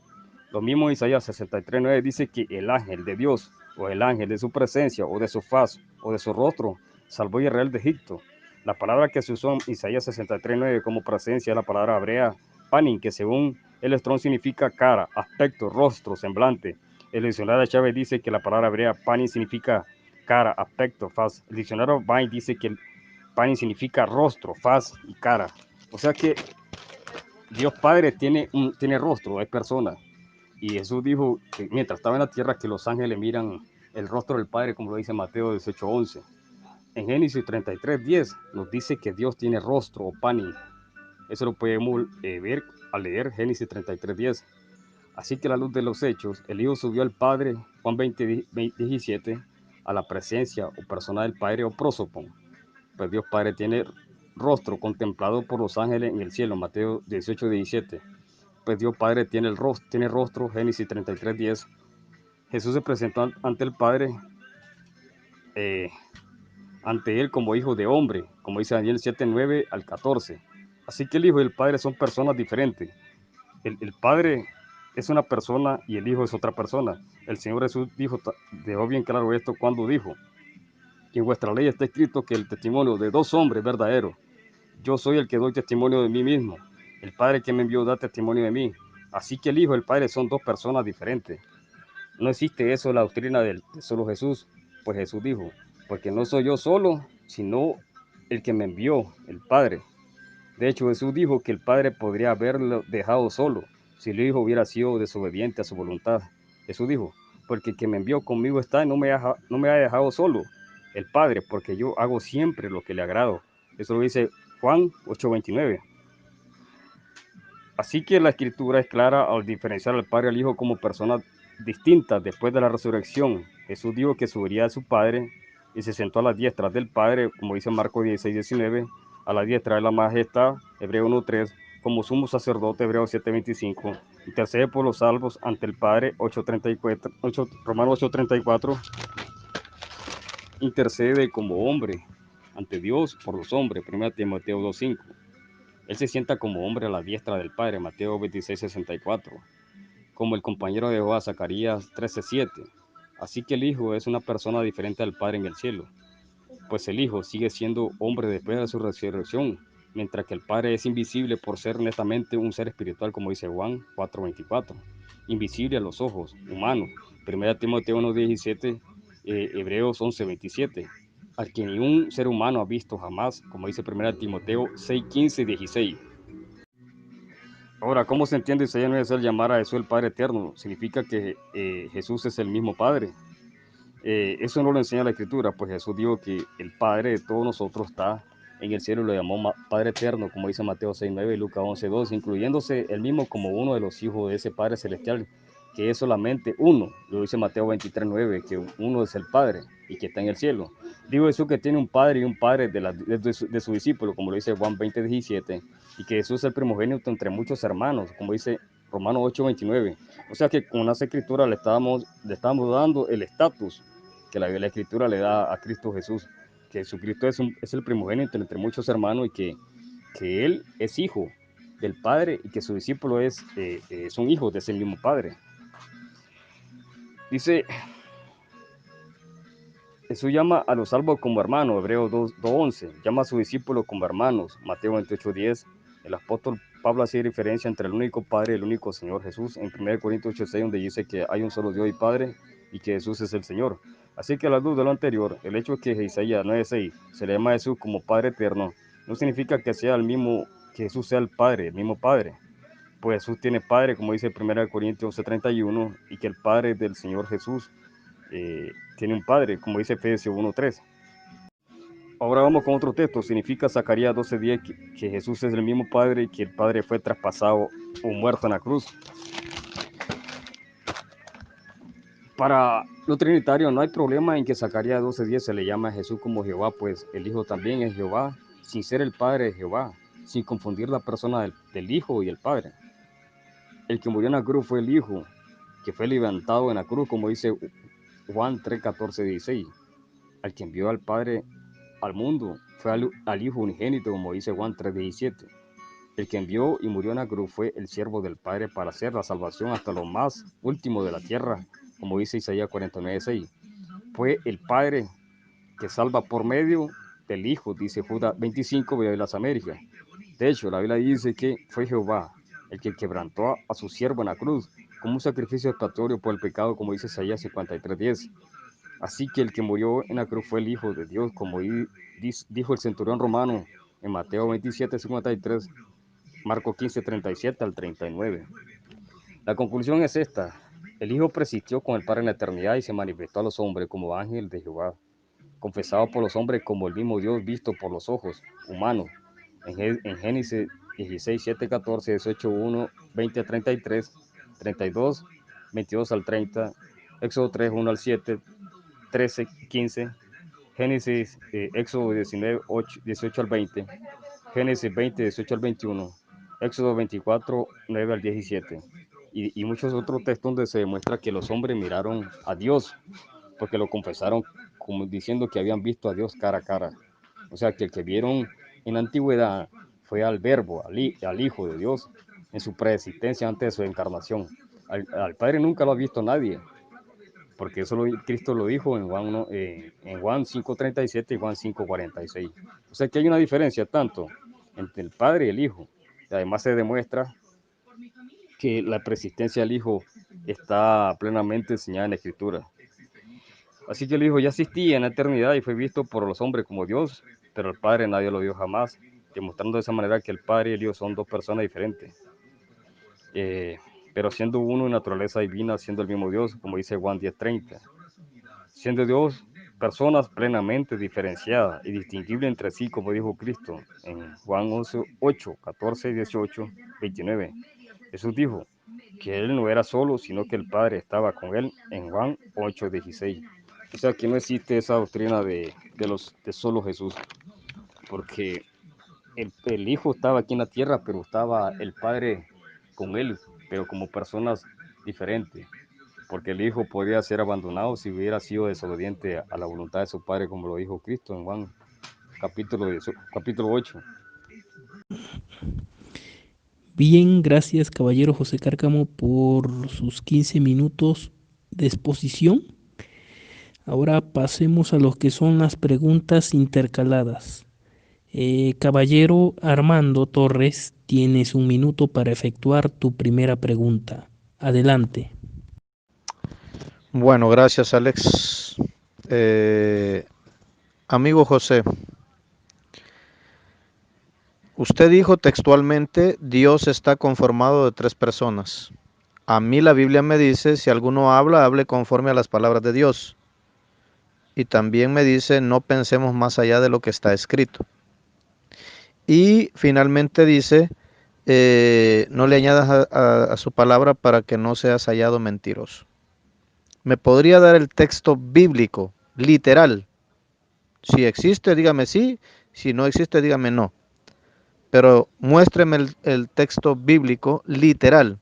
Speaker 3: Lo mismo Isaías 63:9 dice que el ángel de Dios o el ángel de su presencia o de su faz o de su rostro salvó a Israel de Egipto. La palabra que se usó en Isaías 63:9 como presencia es la palabra hebrea panin, que según el Strong significa cara, aspecto, rostro, semblante. El diccionario de Chávez dice que la palabra hebrea panin significa cara, aspecto, faz. El diccionario Vine dice que el panin significa rostro, faz y cara. O sea que Dios Padre tiene rostro, es persona. Y Jesús dijo que mientras estaba en la tierra que los ángeles miran el rostro del Padre, como lo dice Mateo 18:11. En Génesis 33:10 nos dice que Dios tiene rostro o panin. Eso lo podemos ver al leer Génesis 33:10. Así que a la luz de los hechos, el Hijo subió al Padre, Juan 20:17, a la presencia o persona del Padre o prosopon. Pues Dios Padre tiene rostro contemplado por los ángeles en el cielo, Mateo 18:17. Pues Dios Padre tiene rostro, Génesis 33:10. Jesús se presentó ante el Padre, eh, ante él como hijo de hombre, como dice Daniel 7:9 al 14. Así que el Hijo y el Padre son personas diferentes. El Padre es una persona y el Hijo es otra persona. El Señor Jesús dejó bien claro esto cuando dijo: en vuestra ley está escrito que el testimonio de dos hombres es verdadero. Yo soy el que doy testimonio de mí mismo. El Padre que me envió da testimonio de mí. Así que el Hijo y el Padre son dos personas diferentes. No existe eso en la doctrina de solo Jesús. Pues Jesús dijo: porque no soy yo solo, sino el que me envió, el Padre. De hecho, Jesús dijo que el Padre podría haberlo dejado solo si el Hijo hubiera sido desobediente a su voluntad. Jesús dijo: porque el que me envió conmigo está y no me ha dejado solo, el Padre, porque yo hago siempre lo que le agrado. Eso lo dice Juan 8:29. Así que la Escritura es clara al diferenciar al Padre y al Hijo como personas distintas después de la resurrección. Jesús dijo que subiría a su Padre y se sentó a la diestra del Padre, como dice Marcos 16:19, a la diestra de la majestad, Hebreo 1:3, como sumo sacerdote, Hebreo 7:25, intercede por los salvos ante el Padre, Romanos 8:34, intercede como hombre ante Dios por los hombres, 1 Timoteo 2:5. Él se sienta como hombre a la diestra del Padre, Mateo 26:64, como el compañero de Jehová, Zacarías 13:7. Así que el Hijo es una persona diferente al Padre en el cielo, pues el Hijo sigue siendo hombre después de su resurrección. mientras que el Padre es invisible por ser netamente un ser espiritual, como dice Juan 4:24, invisible a los ojos humanos. 1 Timoteo 1:17, Hebreos 11:27, al que ni un ser humano ha visto jamás, como dice 1 Timoteo 6:15-16. Ahora, ¿cómo se entiende Isaías 9:6 llamar a Jesús el Padre Eterno? Significa que Jesús es el mismo Padre. Eso no lo enseña la Escritura, pues Jesús dijo que el Padre de todos nosotros está en el cielo y lo llamó Padre Eterno, como dice Mateo 6:9 y Lucas 11:2, incluyéndose él mismo como uno de los hijos de ese Padre Celestial, que es solamente uno, lo dice Mateo 23:9, que uno es el Padre y que está en el cielo. Digo Jesús que tiene un Padre y un Padre de su discípulo, como lo dice Juan 20:17, y que Jesús es el primogénito entre muchos hermanos, como dice Romanos 8:29. O sea que con las Escrituras le estamos dando el estatus que la Escritura le da a Cristo Jesús, que Jesucristo es el primogénito entre muchos hermanos y que Él es hijo del Padre y que su discípulo son hijos de ese mismo Padre. Dice, Jesús llama a los salvos como hermanos, Hebreos 2:11, llama a sus discípulos como hermanos, Mateo 28:10. El apóstol Pablo hace diferencia entre el único Padre y el único Señor Jesús en 1 Corintios 8:6, donde dice que hay un solo Dios y Padre y que Jesús es el Señor. Así que a la luz de lo anterior, el hecho de que Isaías 9:6 se le llama a Jesús como Padre eterno, no significa que sea el mismo, que Jesús sea el Padre, el mismo Padre. Pues Jesús tiene Padre, como dice 1 Corintios 11:31, y que el Padre del Señor Jesús tiene un Padre, como dice Efesios 1:3. Ahora vamos con otro texto. Significa Zacarías 12:10 que Jesús es el mismo Padre y que el Padre fue traspasado o muerto en la cruz. Para los trinitarios no hay problema en que Zacarías 12:10 se le llama a Jesús como Jehová, pues el Hijo también es Jehová, sin ser el Padre de Jehová, sin confundir la persona del Hijo y el Padre. El que murió en la cruz fue el Hijo, que fue levantado en la cruz, como dice Juan 3:14-16. Al que envió al Padre al mundo fue al Hijo unigénito, como dice Juan 3:17. El que envió y murió en la cruz fue el siervo del Padre para hacer la salvación hasta lo más último de la tierra, como dice Isaías 49:6. Fue el Padre que salva por medio del Hijo, dice Judas 25, de las Américas. De hecho, la Biblia dice que fue Jehová el que quebrantó a su siervo en la cruz, como un sacrificio expiatorio por el pecado, como dice Isaías 53:10. Así que el que murió en la cruz fue el Hijo de Dios, como dijo el centurión romano en Mateo 27:53, Marcos 15:37-39. La conclusión es esta: el Hijo persistió con el Padre en la eternidad y se manifestó a los hombres como ángel de Jehová, confesado por los hombres como el mismo Dios visto por los ojos humanos. En Génesis 16, 7, 14, 18, 1, 20 33, 32, 22 al 30, Éxodo 3, 1 al 7, 13, 15, Génesis, Éxodo 19, 8, 18 al 20, Génesis 20, 18 al 21, Éxodo 24, 9 al 17, y muchos otros textos donde se demuestra que los hombres miraron a Dios, porque lo confesaron como diciendo que habían visto a Dios cara a cara. O sea, que el que vieron en la antigüedad fue al Verbo, al Hijo de Dios, en su preexistencia antes de su encarnación. Al Padre nunca lo ha visto nadie, porque eso Cristo lo dijo en Juan 5:37 y Juan 5:46. O sea que hay una diferencia tanto entre el Padre y el Hijo. Y además se demuestra que la preexistencia del Hijo está plenamente enseñada en la Escritura. Así que el Hijo ya existía en la eternidad y fue visto por los hombres como Dios, pero el Padre nadie lo vio jamás, demostrando de esa manera que el Padre y el Hijo son dos personas diferentes. Pero siendo uno en naturaleza divina, siendo el mismo Dios, como dice Juan 10:30. Siendo Dios, personas plenamente diferenciadas y distinguibles entre sí, como dijo Cristo en Juan 11:8, 14, 18, 29. Jesús dijo que Él no era solo, sino que el Padre estaba con Él en Juan 8:16. O sea que no existe esa doctrina de solo Jesús, porque el Hijo estaba aquí en la tierra, pero estaba el Padre con Él, pero como personas diferentes, porque el Hijo podría ser abandonado si hubiera sido desobediente a la voluntad de su Padre, como lo dijo Cristo en Juan capítulo 8.
Speaker 1: Bien, gracias caballero José Cárcamo por sus 15 minutos de exposición. Ahora pasemos a lo que son las preguntas intercaladas. Caballero Armando Torres, tienes un minuto para efectuar tu primera pregunta. Adelante.
Speaker 2: Bueno, gracias Alex. Amigo José, usted dijo textualmente, Dios está conformado de tres personas. A mí la Biblia me dice, si alguno habla, hable conforme a las palabras de Dios. Y también me dice, no pensemos más allá de lo que está escrito. Y finalmente dice, no le añadas a su palabra para que no seas hallado mentiroso. ¿Me podría dar el texto bíblico, literal? Si existe, dígame sí. Si no existe, dígame no. Pero muéstreme el texto bíblico literal,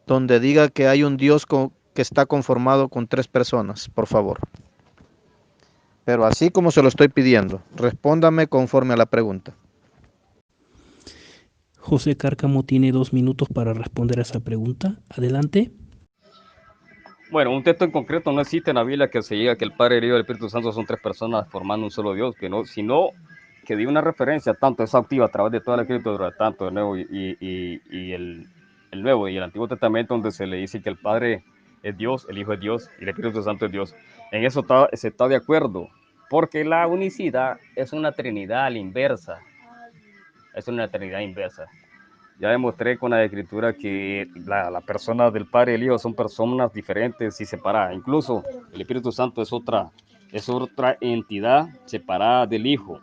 Speaker 2: donde diga que hay un Dios que está conformado con tres personas, por favor. Pero así como se lo estoy pidiendo, respóndame conforme a la pregunta.
Speaker 1: José Cárcamo tiene 2 minutos para responder a esa pregunta. Adelante.
Speaker 3: Bueno, un texto en concreto no existe en la Biblia que se diga que el Padre, el Hijo y el Espíritu Santo son tres personas formando un solo Dios, que no, sino que dio una referencia tanto exhaustiva a través de toda la Escritura, tanto el Nuevo y el Nuevo y el Antiguo Testamento, donde se le dice que el Padre es Dios, el Hijo es Dios y el Espíritu Santo es Dios. En eso se está de acuerdo, porque la unicidad es una trinidad a la inversa, es una trinidad inversa. Ya demostré con la escritura que la persona del Padre y el Hijo son personas diferentes y separadas. Incluso el Espíritu Santo es otra entidad separada del Hijo.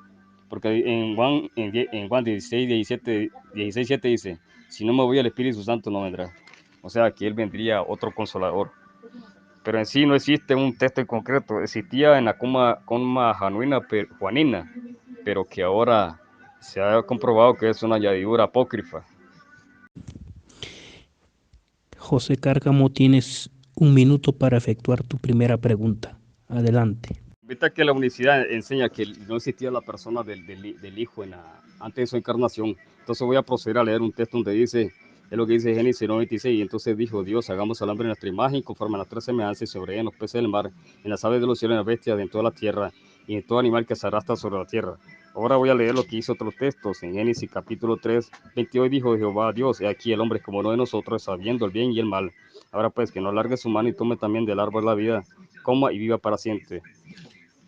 Speaker 3: Porque en Juan 16, 7 dice, si no me voy al Espíritu Santo no vendrá. O sea, que Él vendría otro consolador. Pero en sí no existe un texto en concreto. Existía en la coma juanina, pero que ahora se ha comprobado que es una añadidura apócrifa.
Speaker 1: José Cárcamo, tienes 1 minuto para efectuar tu primera pregunta. Adelante.
Speaker 3: Ahorita que la unicidad enseña que no existía la persona del Hijo antes de su encarnación. Entonces voy a proceder a leer un texto donde dice, es lo que dice Génesis 96, y entonces dijo Dios, hagamos al hombre en nuestra imagen, conforme a nuestra semejanza, y sobre él en los peces del mar, en las aves de los cielos, en las bestias, en toda la tierra, y en todo animal que se arrastra sobre la tierra. Ahora voy a leer lo que hizo otros textos. En Génesis capítulo 3, 22 dijo Jehová Dios, he aquí el hombre como uno de nosotros, sabiendo el bien y el mal. Ahora pues que no alargue su mano y tome también del árbol de la vida, coma y viva para siempre.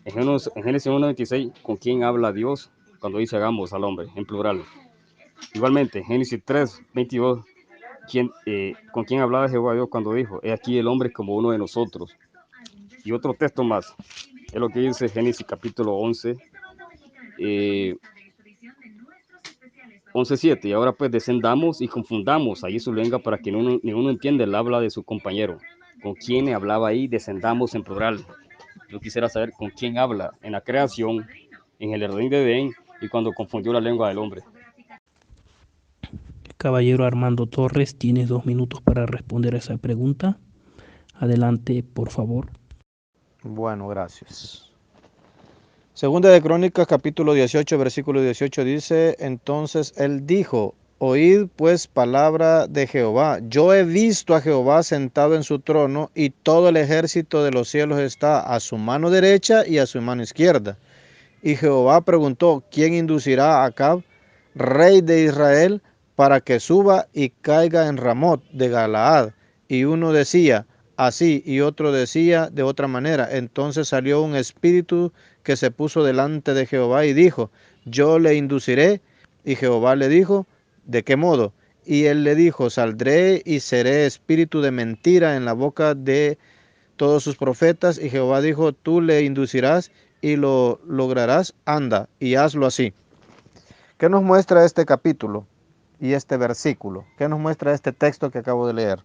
Speaker 3: En Génesis 1:26, ¿con quién habla Dios cuando dice hagamos al hombre? En plural. Igualmente, en Génesis 3:22, ¿con quién hablaba Jehová Dios cuando dijo, he aquí el hombre como uno de nosotros? Y otro texto más, es lo que dice Génesis capítulo 11, 11:7. Y ahora pues descendamos y confundamos ahí su lengua para que ninguno entienda el habla de su compañero. ¿Con quién hablaba ahí? Descendamos en plural. Yo quisiera saber con quién habla en la creación, en el jardín de Edén y cuando confundió la lengua del hombre.
Speaker 1: Caballero Armando Torres, tienes 2 minutos para responder a esa pregunta. Adelante, por favor.
Speaker 2: Bueno, gracias. Segunda de Crónicas, capítulo 18, versículo 18 dice, entonces él dijo, oíd pues palabra de Jehová. Yo he visto a Jehová sentado en su trono y todo el ejército de los cielos está a su mano derecha y a su mano izquierda. Y Jehová preguntó, ¿quién inducirá a Acab, rey de Israel, para que suba y caiga en Ramot de Galaad? Y uno decía así y otro decía de otra manera. Entonces salió un espíritu que se puso delante de Jehová y dijo, yo le induciré. Y Jehová le dijo, ¿de qué modo? Y él le dijo, saldré y seré espíritu de mentira en la boca de todos sus profetas. Y Jehová dijo, tú le inducirás y lo lograrás, anda y hazlo así. ¿Qué nos muestra este capítulo y este versículo? ¿Qué nos muestra este texto que acabo de leer?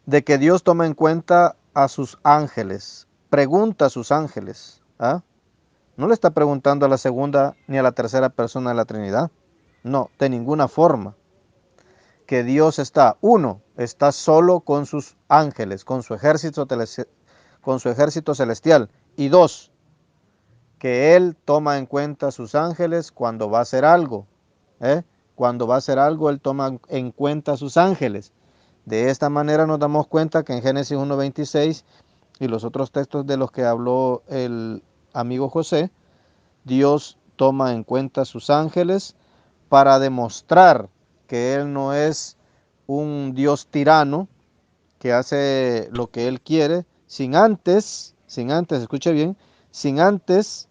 Speaker 2: De que Dios toma en cuenta a sus ángeles, pregunta a sus ángeles. ¿Ah? No le está preguntando a la segunda ni a la tercera persona de la Trinidad. No, de ninguna forma. Que Dios está solo con sus ángeles, con su ejército celestial. Y dos, que Él toma en cuenta a sus ángeles cuando va a hacer algo. Cuando va a hacer algo, Él toma en cuenta a sus ángeles. De esta manera nos damos cuenta que en Génesis 1:26 y los otros textos de los que habló el amigo José, Dios toma en cuenta sus ángeles para demostrar que Él no es un Dios tirano que hace lo que Él quiere, sin antes, escuche bien, sin antes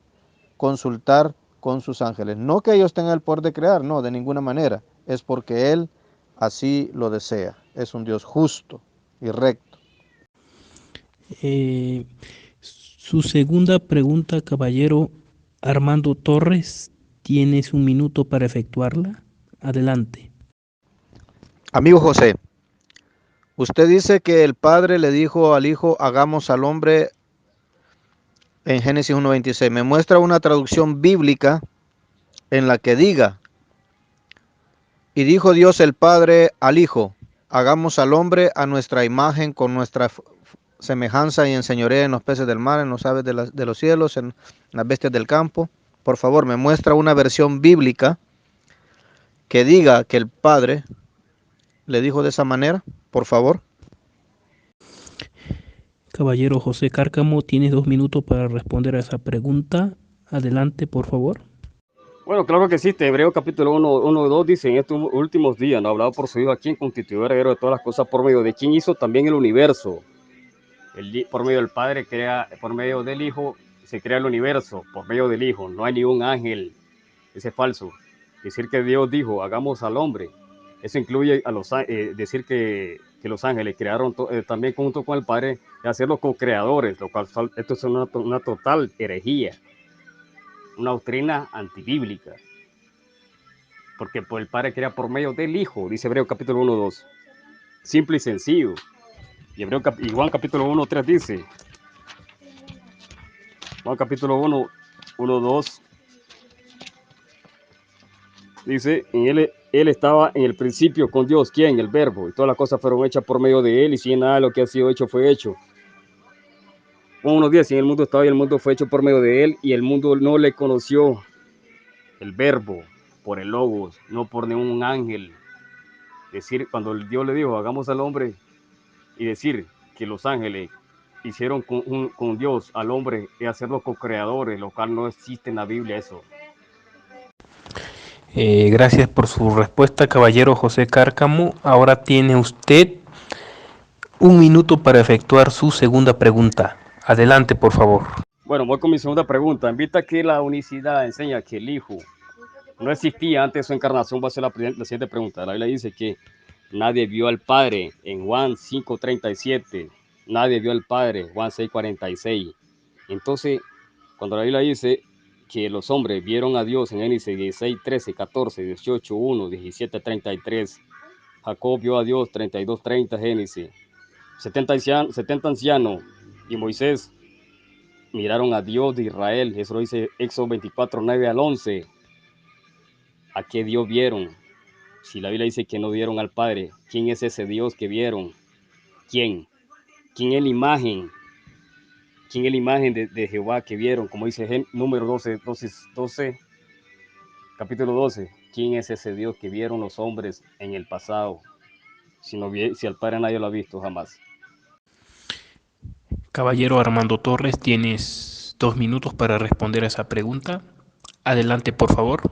Speaker 2: consultar con sus ángeles. No que ellos tengan el poder de crear, no, de ninguna manera. Es porque Él así lo desea. Es un Dios justo y recto.
Speaker 1: Su segunda pregunta, caballero Armando Torres, tienes un minuto para efectuarla. Adelante.
Speaker 2: Amigo José, usted dice que el Padre le dijo al Hijo, hagamos al hombre en Génesis 1:26. Me muestra una traducción bíblica en la que diga, y dijo Dios el Padre al Hijo, hagamos al hombre a nuestra imagen con nuestra semejanza y enseñoree en los peces del mar, en los aves de los cielos, en las bestias del campo. Por favor, me muestra una versión bíblica que diga que el Padre le dijo de esa manera, por favor.
Speaker 1: Caballero José Cárcamo, tienes 2 minutos para responder a esa pregunta. Adelante, por favor.
Speaker 3: Bueno, claro que existe. Hebreos capítulo 1 y 2 dice, en estos últimos días, no ha hablado por su Hijo, a quien constituyó heredero de todas las cosas, por medio de quien hizo también el universo. Por medio del Padre crea, por medio del Hijo se crea el universo, por medio del Hijo. No hay ni un ángel, ese es falso. Decir que Dios dijo, hagamos al hombre, eso incluye a decir que los ángeles crearon también junto con el Padre, y hacerlos co-creadores, lo cual esto es una total herejía, una doctrina antibíblica, porque pues, el Padre crea por medio del Hijo, dice Hebreos capítulo 1, 2, simple y sencillo. Y Juan capítulo 1, 3 dice, Juan capítulo 1, 2, dice, en él estaba en el principio con Dios, ¿quién? El Verbo, y todas las cosas fueron hechas por medio de él, y sin nada de lo que ha sido hecho fue hecho. Juan 1:10, en el mundo estaba y el mundo fue hecho por medio de él, y el mundo no le conoció, el Verbo, por el Logos, no por ningún ángel. Decir, cuando Dios le dijo, hagamos al hombre, y decir que los ángeles hicieron con Dios al hombre y hacerlos co-creadores, lo cual no existe en la Biblia eso.
Speaker 1: Gracias por su respuesta, caballero José Cárcamo. Ahora tiene usted 1 minuto para efectuar su segunda pregunta. Adelante, por favor.
Speaker 3: Bueno, voy con mi segunda pregunta. Invita que la unicidad enseña que el Hijo no existía antes de su encarnación. Va a ser la siguiente pregunta. La Biblia dice que nadie vio al Padre en Juan 5:37. Nadie vio al Padre, Juan 6:46. Entonces, cuando la Biblia dice que los hombres vieron a Dios en Génesis 16, 13, 14, 18, 1, 17, 33. Jacob vio a Dios 32, 30, Génesis. 70 ancianos y Moisés miraron a Dios de Israel. Eso lo dice Éxodo 24, 9 al 11. ¿A qué Dios vieron? Si la Biblia dice que no vieron al Padre, ¿quién es ese Dios que vieron? ¿Quién? ¿Quién es la imagen? ¿Quién es la imagen de Jehová que vieron? Como dice número 12, capítulo 12. ¿Quién es ese Dios que vieron los hombres en el pasado? Si al Padre nadie lo ha visto jamás.
Speaker 1: Caballero Armando Torres, tienes 2 minutos para responder a esa pregunta. Adelante, por favor.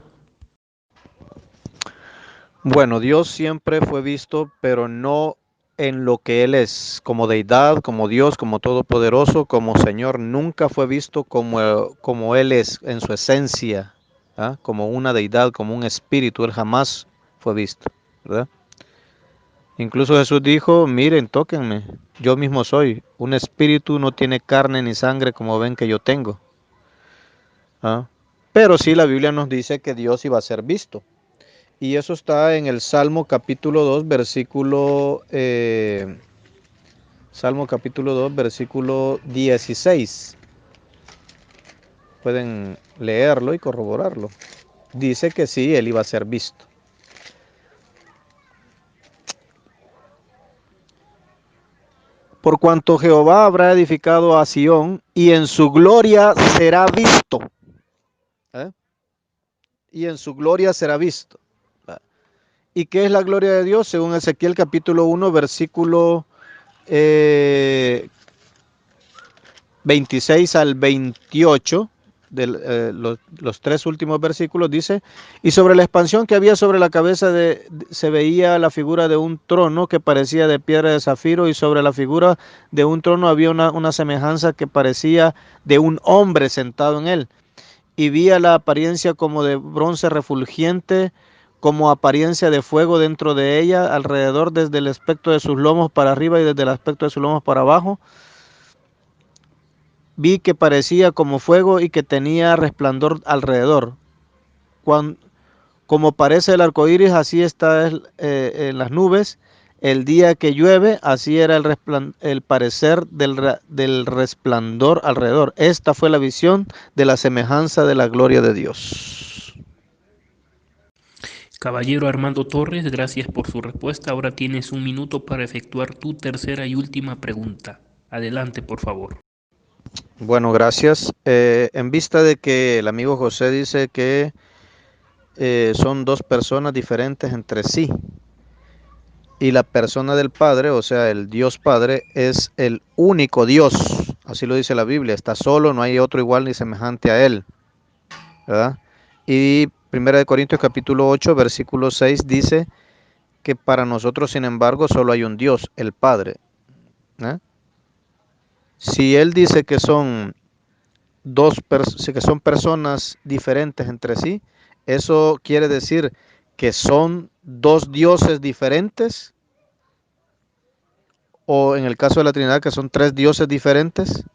Speaker 2: Bueno, Dios siempre fue visto, pero no en lo que Él es, como deidad, como Dios, como todopoderoso, como Señor. Nunca fue visto como Él es en su esencia, ¿ah? Como una deidad, como un espíritu. Él jamás fue visto, ¿verdad? Incluso Jesús dijo, miren, tóquenme, yo mismo soy. Un espíritu no tiene carne ni sangre como ven que yo tengo. ¿Ah? Pero sí la Biblia nos dice que Dios iba a ser visto. Y eso está en el Salmo capítulo 2, Salmo capítulo 2, versículo 16. Pueden leerlo y corroborarlo. Dice que sí, él iba a ser visto. Por cuanto Jehová habrá edificado a Sión, y en su gloria será visto. Y en su gloria será visto. ¿Y qué es la gloria de Dios? Según Ezequiel capítulo 1, versículo 26 al 28, los tres últimos versículos, dice, y sobre la expansión que había sobre la cabeza se veía la figura de un trono que parecía de piedra de zafiro, y sobre la figura de un trono había una semejanza que parecía de un hombre sentado en él, y vi la apariencia como de bronce refulgente, como apariencia de fuego dentro de ella, alrededor desde el aspecto de sus lomos para arriba y desde el aspecto de sus lomos para abajo. Vi que parecía como fuego y que tenía resplandor alrededor. Como parece el arco iris, así está en las nubes. El día que llueve, así era el parecer del resplandor alrededor. Esta fue la visión de la semejanza de la gloria de Dios.
Speaker 1: Caballero Armando Torres, gracias por su respuesta. Ahora tienes un minuto para efectuar tu tercera y última pregunta. Adelante, por favor.
Speaker 2: Bueno, gracias. En vista de que el amigo José dice que son dos personas diferentes entre sí, y la persona del Padre, o sea, el Dios Padre, es el único Dios, así lo dice la Biblia, está solo, no hay otro igual ni semejante a él, ¿verdad? Y 1 Corintios capítulo 8, versículo 6 dice que para nosotros, sin embargo, solo hay un Dios, el Padre. ¿Eh? Si él dice que son que son personas diferentes entre sí, eso quiere decir que son dos dioses diferentes, o en el caso de la Trinidad que son tres dioses diferentes.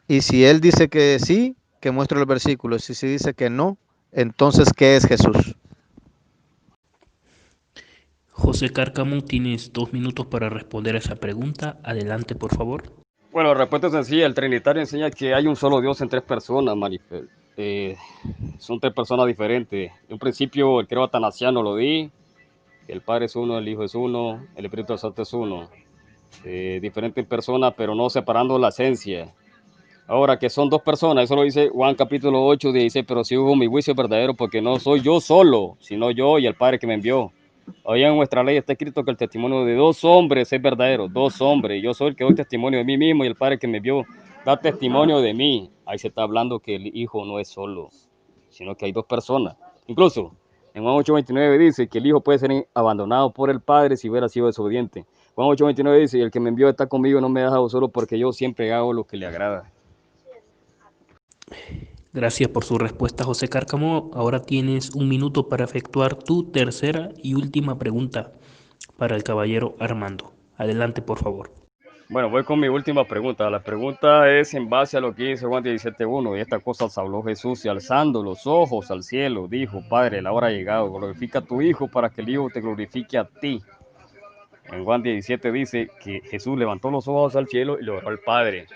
Speaker 2: Y si él dice que sí, que muestre el versículo. Si se dice que no, entonces ¿qué es Jesús?
Speaker 1: José Cárcamo, tienes 2 minutos para responder a esa pregunta. Adelante, por favor.
Speaker 3: Bueno, la respuesta es sencilla. El Trinitario enseña que hay un solo Dios en tres personas, son tres personas diferentes. En un principio, el credo atanasiano lo di. El Padre es uno, el Hijo es uno, el Espíritu Santo es uno. Diferentes personas, pero no separando la esencia. Ahora, que son dos personas, eso lo dice Juan capítulo 8, dice, pero si hubo mi juicio verdadero, porque no soy yo solo, sino yo y el Padre que me envió. Hoy en nuestra ley está escrito que el testimonio de dos hombres es verdadero, dos hombres. Yo soy el que doy testimonio de mí mismo y el Padre que me envió da testimonio de mí. Ahí se está hablando que el Hijo no es solo, sino que hay dos personas. Incluso en Juan 8:29 dice que el Hijo puede ser abandonado por el Padre si hubiera sido desobediente. Juan 8:29 dice, el que me envió está conmigo, no me ha dejado solo porque yo siempre hago lo que le agrada.
Speaker 1: Gracias por su respuesta, José Cárcamo. Ahora tienes un minuto para efectuar tu tercera y última pregunta para el caballero Armando. Adelante, por favor.
Speaker 3: Bueno, voy con mi última pregunta. La pregunta es en base a lo que dice Juan 17:1. Y esta cosa habló Jesús y alzando los ojos al cielo, dijo, Padre, la hora ha llegado, glorifica a tu Hijo para que el Hijo te glorifique a ti. En Juan 17 dice que Jesús levantó los ojos al cielo y le oró al Padre.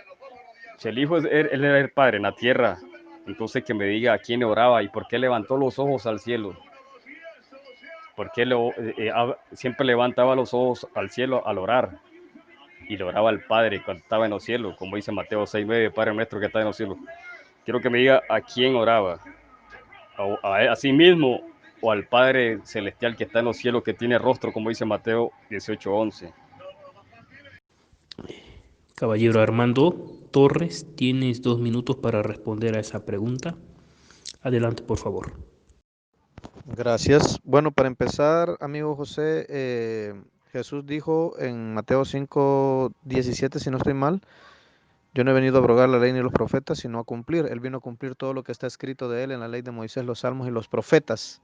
Speaker 3: Si el Hijo, él era el Padre en la tierra, entonces que me diga a quién oraba y por qué levantó los ojos al cielo. ¿Por qué siempre levantaba los ojos al cielo al orar? Y le oraba al Padre cuando estaba en los cielos, como dice Mateo 6:9, Padre nuestro que está en los cielos. Quiero que me diga a quién oraba, a sí mismo o al Padre celestial que está en los cielos, que tiene rostro, como dice Mateo 18:11.
Speaker 1: Caballero Armando Torres, tienes 2 minutos para responder a esa pregunta. Adelante, por favor.
Speaker 2: Gracias. Bueno, para empezar, amigo José, Jesús dijo en Mateo 5:17, si no estoy mal, yo no he venido a abrogar la ley ni los profetas, sino a cumplir. Él vino a cumplir todo lo que está escrito de él en la ley de Moisés, los salmos y los profetas.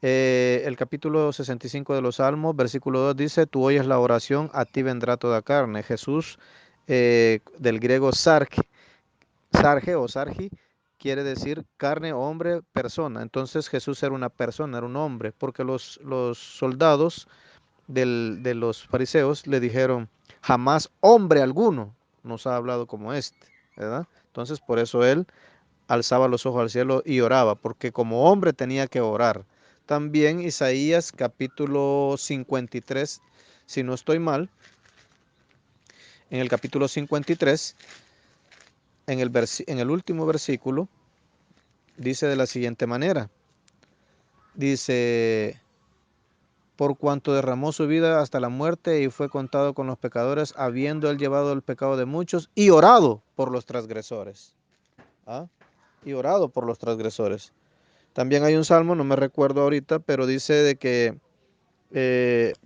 Speaker 2: El capítulo 65 de los Salmos, versículo 2 dice, tú oyes la oración, a ti vendrá toda carne. Jesús, del griego sarge o sargi, quiere decir carne, hombre, persona. Entonces Jesús era una persona, era un hombre, porque los soldados de los fariseos le dijeron, jamás hombre alguno nos ha hablado como este, ¿verdad? Entonces por eso él alzaba los ojos al cielo y oraba, porque como hombre tenía que orar. También Isaías capítulo 53, si no estoy mal, en el capítulo 53, en el último versículo, dice de la siguiente manera, dice, por cuanto derramó su vida hasta la muerte y fue contado con los pecadores, habiendo él llevado el pecado de muchos y orado por los transgresores. ¿Ah? y orado por los transgresores. También hay un salmo, no me recuerdo ahorita, pero dice de que,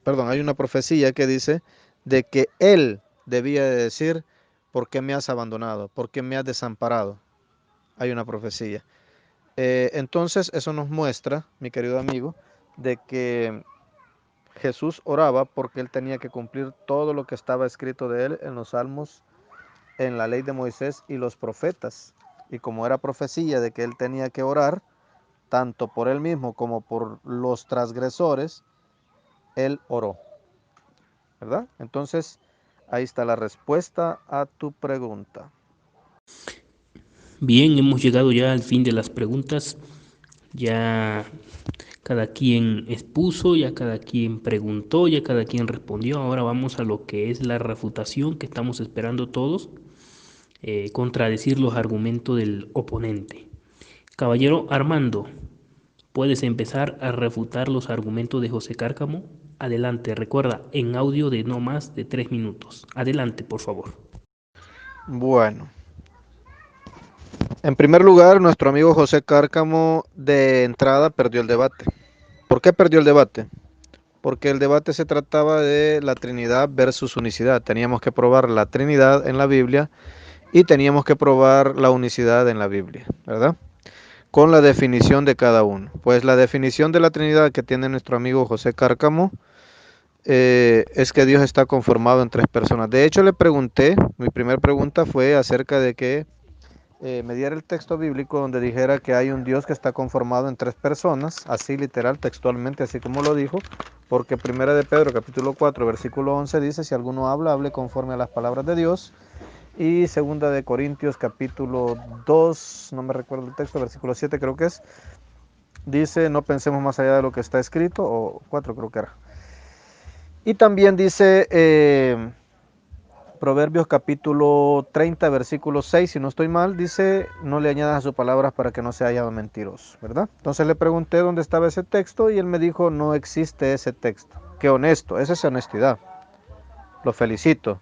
Speaker 2: perdón, hay una profecía que dice de que él debía de decir, ¿por qué me has abandonado? ¿Por qué me has desamparado? Hay una profecía. Entonces, eso nos muestra, mi querido amigo, de que Jesús oraba porque él tenía que cumplir todo lo que estaba escrito de él en los salmos, en la ley de Moisés y los profetas. Y como era profecía de que él tenía que orar, tanto por él mismo como por los transgresores, él oró, ¿verdad? Entonces, ahí está la respuesta a tu pregunta.
Speaker 1: Bien, hemos llegado ya al fin de las preguntas. Ya cada quien expuso, ya cada quien preguntó, ya cada quien respondió. Ahora vamos a lo que es la refutación que estamos esperando todos, contradecir los argumentos del oponente. Caballero Armando, puedes empezar a refutar los argumentos de José Cárcamo. Adelante, recuerda, en audio de no más de 3 minutos. Adelante, por favor.
Speaker 2: Bueno, en primer lugar, nuestro amigo José Cárcamo de entrada perdió el debate. ¿Por qué perdió el debate? Porque el debate se trataba de la Trinidad versus unicidad. Teníamos que probar la Trinidad en la Biblia y teníamos que probar la unicidad en la Biblia, ¿verdad? Con la definición de cada uno. Pues la definición de la Trinidad que tiene nuestro amigo José Cárcamo es que Dios está conformado en tres personas. De hecho, le pregunté, mi primera pregunta fue acerca de que me diera el texto bíblico donde dijera que hay un Dios que está conformado en tres personas, así literal, textualmente, así como lo dijo, porque primera de Pedro, capítulo 4, versículo 11 dice, si alguno habla, hable conforme a las palabras de Dios. Y segunda de Corintios, capítulo 2, no me recuerdo el texto, versículo 7 creo que es, dice, no pensemos más allá de lo que está escrito, o 4 creo que era. Y también dice Proverbios capítulo 30, versículo 6, si no estoy mal, dice, no le añadas a sus palabras para que no se haya mentiroso, ¿verdad? Entonces le pregunté dónde estaba ese texto y él me dijo, no existe ese texto. Qué honesto, esa es honestidad. Lo felicito.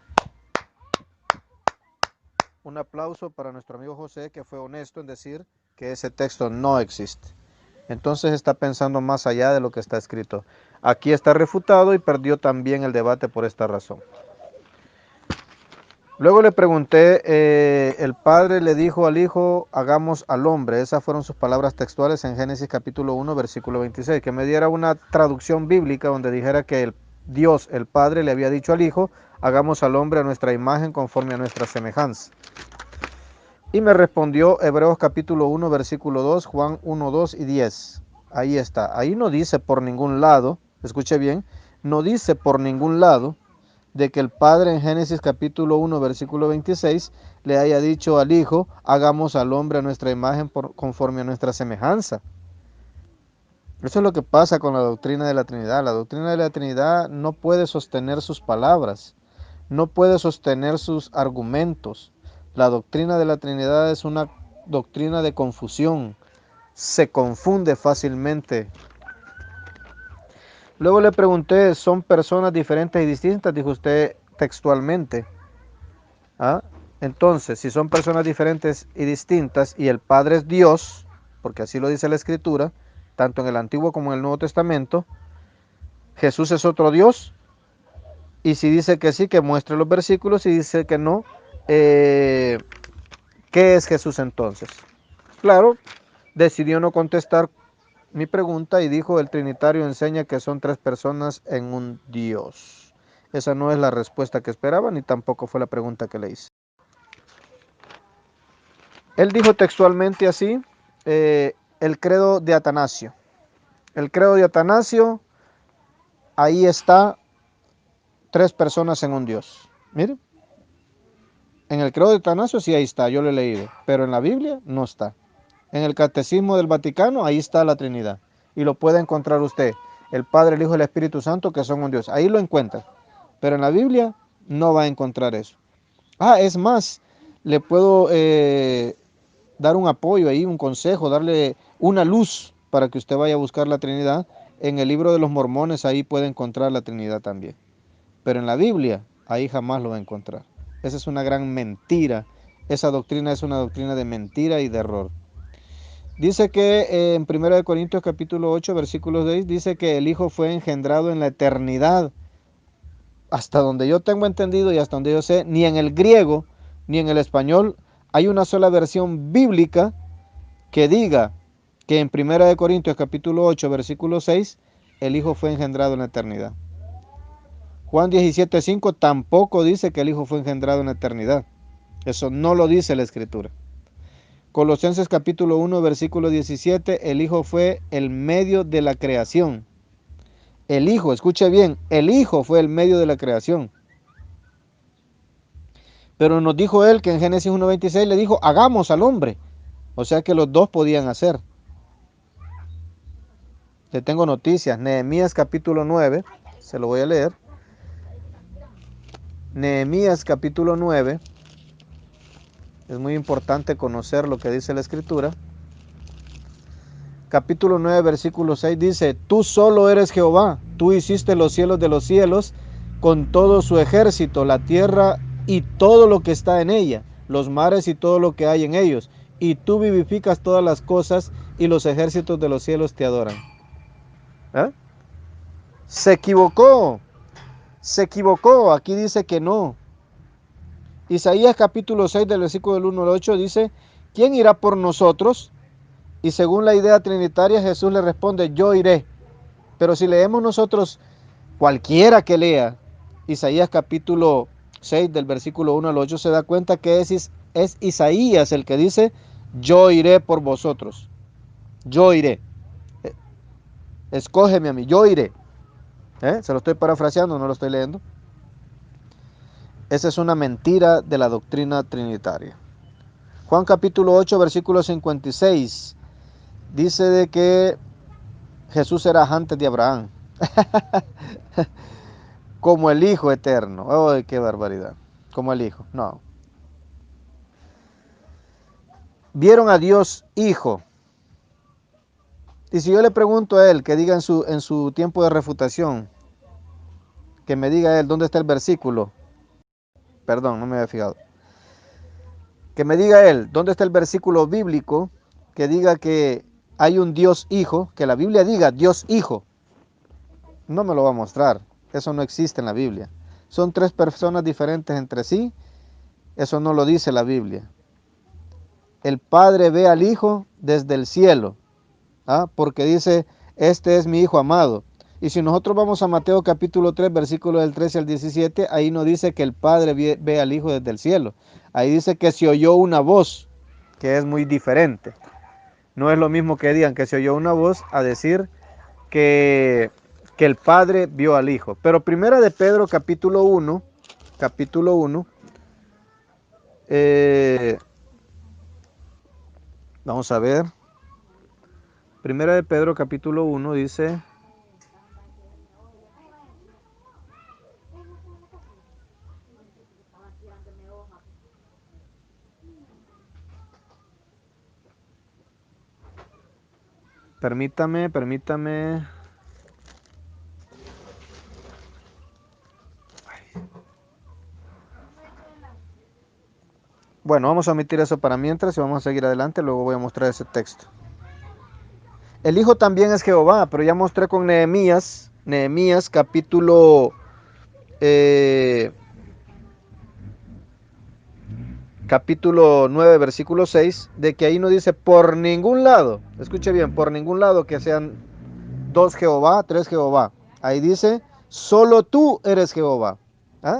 Speaker 2: Un aplauso para nuestro amigo José que fue honesto en decir que ese texto no existe. Entonces está pensando más allá de lo que está escrito. Aquí está refutado y perdió también el debate por esta razón. Luego le pregunté, el padre le dijo al hijo, hagamos al hombre. Esas fueron sus palabras textuales en Génesis capítulo 1, versículo 26. Que me diera una traducción bíblica donde dijera que Dios, el Padre, le había dicho al hijo, hagamos al hombre a nuestra imagen conforme a nuestra semejanza. Y me respondió Hebreos capítulo 1, versículo 2, Juan 1, 2 y 10. Ahí está. Ahí no dice por ningún lado, escuche bien, no dice por ningún lado de que el Padre en Génesis capítulo 1, versículo 26, le haya dicho al Hijo, hagamos al hombre a nuestra imagen conforme a nuestra semejanza. Eso es lo que pasa con la doctrina de la Trinidad. La doctrina de la Trinidad no puede sostener sus palabras, no puede sostener sus argumentos. La doctrina de la Trinidad es una doctrina de confusión, se confunde fácilmente. Luego le pregunté, ¿son personas diferentes y distintas? Dijo usted textualmente. ¿Ah? Entonces, si son personas diferentes y distintas y el Padre es Dios, porque así lo dice la Escritura, tanto en el Antiguo como en el Nuevo Testamento, Jesús es otro Dios. Y si dice que sí, que muestre los versículos, y dice que no, ¿qué es Jesús entonces? Claro, decidió no contestar mi pregunta y dijo, el Trinitario enseña que son tres personas en un Dios. Esa no es la respuesta que esperaba, ni tampoco fue la pregunta que le hice. Él dijo textualmente así, el credo de Atanasio. El credo de Atanasio, ahí está, tres personas en un Dios. Mire, en el credo de Atanasio sí ahí está, yo lo he leído, pero en la Biblia no está. En el Catecismo del Vaticano, ahí está la Trinidad. Y lo puede encontrar usted, el Padre, el Hijo y el Espíritu Santo, que son un Dios. Ahí lo encuentra. Pero en la Biblia no va a encontrar eso. Es más, le puedo dar un apoyo ahí, un consejo, darle una luz para que usted vaya a buscar la Trinidad. En el libro de los Mormones ahí puede encontrar la Trinidad también. Pero en la Biblia ahí jamás lo va a encontrar. Esa es una gran mentira. Esa doctrina es una doctrina de mentira y de error. Dice que en 1 Corintios capítulo 8, versículo 6, dice que el Hijo fue engendrado en la eternidad. Hasta donde yo tengo entendido y hasta donde yo sé, ni en el griego ni en el español hay una sola versión bíblica que diga que en 1 Corintios capítulo 8, versículo 6, el Hijo fue engendrado en la eternidad. Juan 17:5 tampoco dice que el Hijo fue engendrado en la eternidad. Eso no lo dice la Escritura. Colosenses capítulo 1, versículo 17, el Hijo fue el medio de la creación. El Hijo, escuche bien, el Hijo fue el medio de la creación. Pero nos dijo él que en Génesis 1:26 le dijo, hagamos al hombre. O sea que los dos podían hacer. Le tengo noticias. Nehemías capítulo 9, se lo voy a leer. Nehemías capítulo 9. Es muy importante conocer lo que dice la Escritura. Capítulo 9, versículo 6 dice, tú solo eres Jehová, tú hiciste los cielos de los cielos con todo su ejército, la tierra y todo lo que está en ella, los mares y todo lo que hay en ellos, y tú vivificas todas las cosas y los ejércitos de los cielos te adoran. ¿Eh? Se equivocó, aquí dice que no. Isaías capítulo 6 del versículo del 1 al 8 dice, ¿quién irá por nosotros? Y según la idea trinitaria, Jesús le responde, yo iré. Pero si leemos nosotros, cualquiera que lea Isaías capítulo 6 del versículo 1 al 8, se da cuenta que es Isaías el que dice, yo iré por vosotros. Yo iré. Escógeme a mí, yo iré. Se lo estoy parafraseando, no lo estoy leyendo. Esa es una mentira de la doctrina trinitaria. Juan capítulo 8, versículo 56, dice de que Jesús era antes de Abraham. Como el Hijo eterno. ¡Ay, qué barbaridad! Como el Hijo. No. Vieron a Dios Hijo. Y si yo le pregunto a él, que diga en su tiempo de refutación, que me diga él dónde está el versículo. Perdón, no me había fijado. Que me diga él dónde está el versículo bíblico que diga que hay un Dios Hijo, que la Biblia diga Dios Hijo. No me lo va a mostrar. Eso no existe en la Biblia. Son tres personas diferentes entre sí. Eso no lo dice la Biblia. El Padre ve al Hijo desde el cielo. Porque dice, este es mi Hijo amado. Y si nosotros vamos a Mateo capítulo 3, versículos del 13 al 17, ahí no dice que el Padre ve al Hijo desde el cielo. Ahí dice que se oyó una voz, que es muy diferente. No es lo mismo que digan que se oyó una voz a decir que el Padre vio al Hijo. Pero primera de Pedro capítulo 1, vamos a ver. Primera de Pedro capítulo 1 dice, permítame. Bueno, vamos a omitir eso para mientras y vamos a seguir adelante, luego voy a mostrar ese texto. El Hijo también es Jehová, pero ya mostré con Nehemías capítulo 9, versículo 6, de que ahí no dice por ningún lado, escuche bien, por ningún lado que sean dos Jehová, tres Jehová. Ahí dice, solo tú eres Jehová.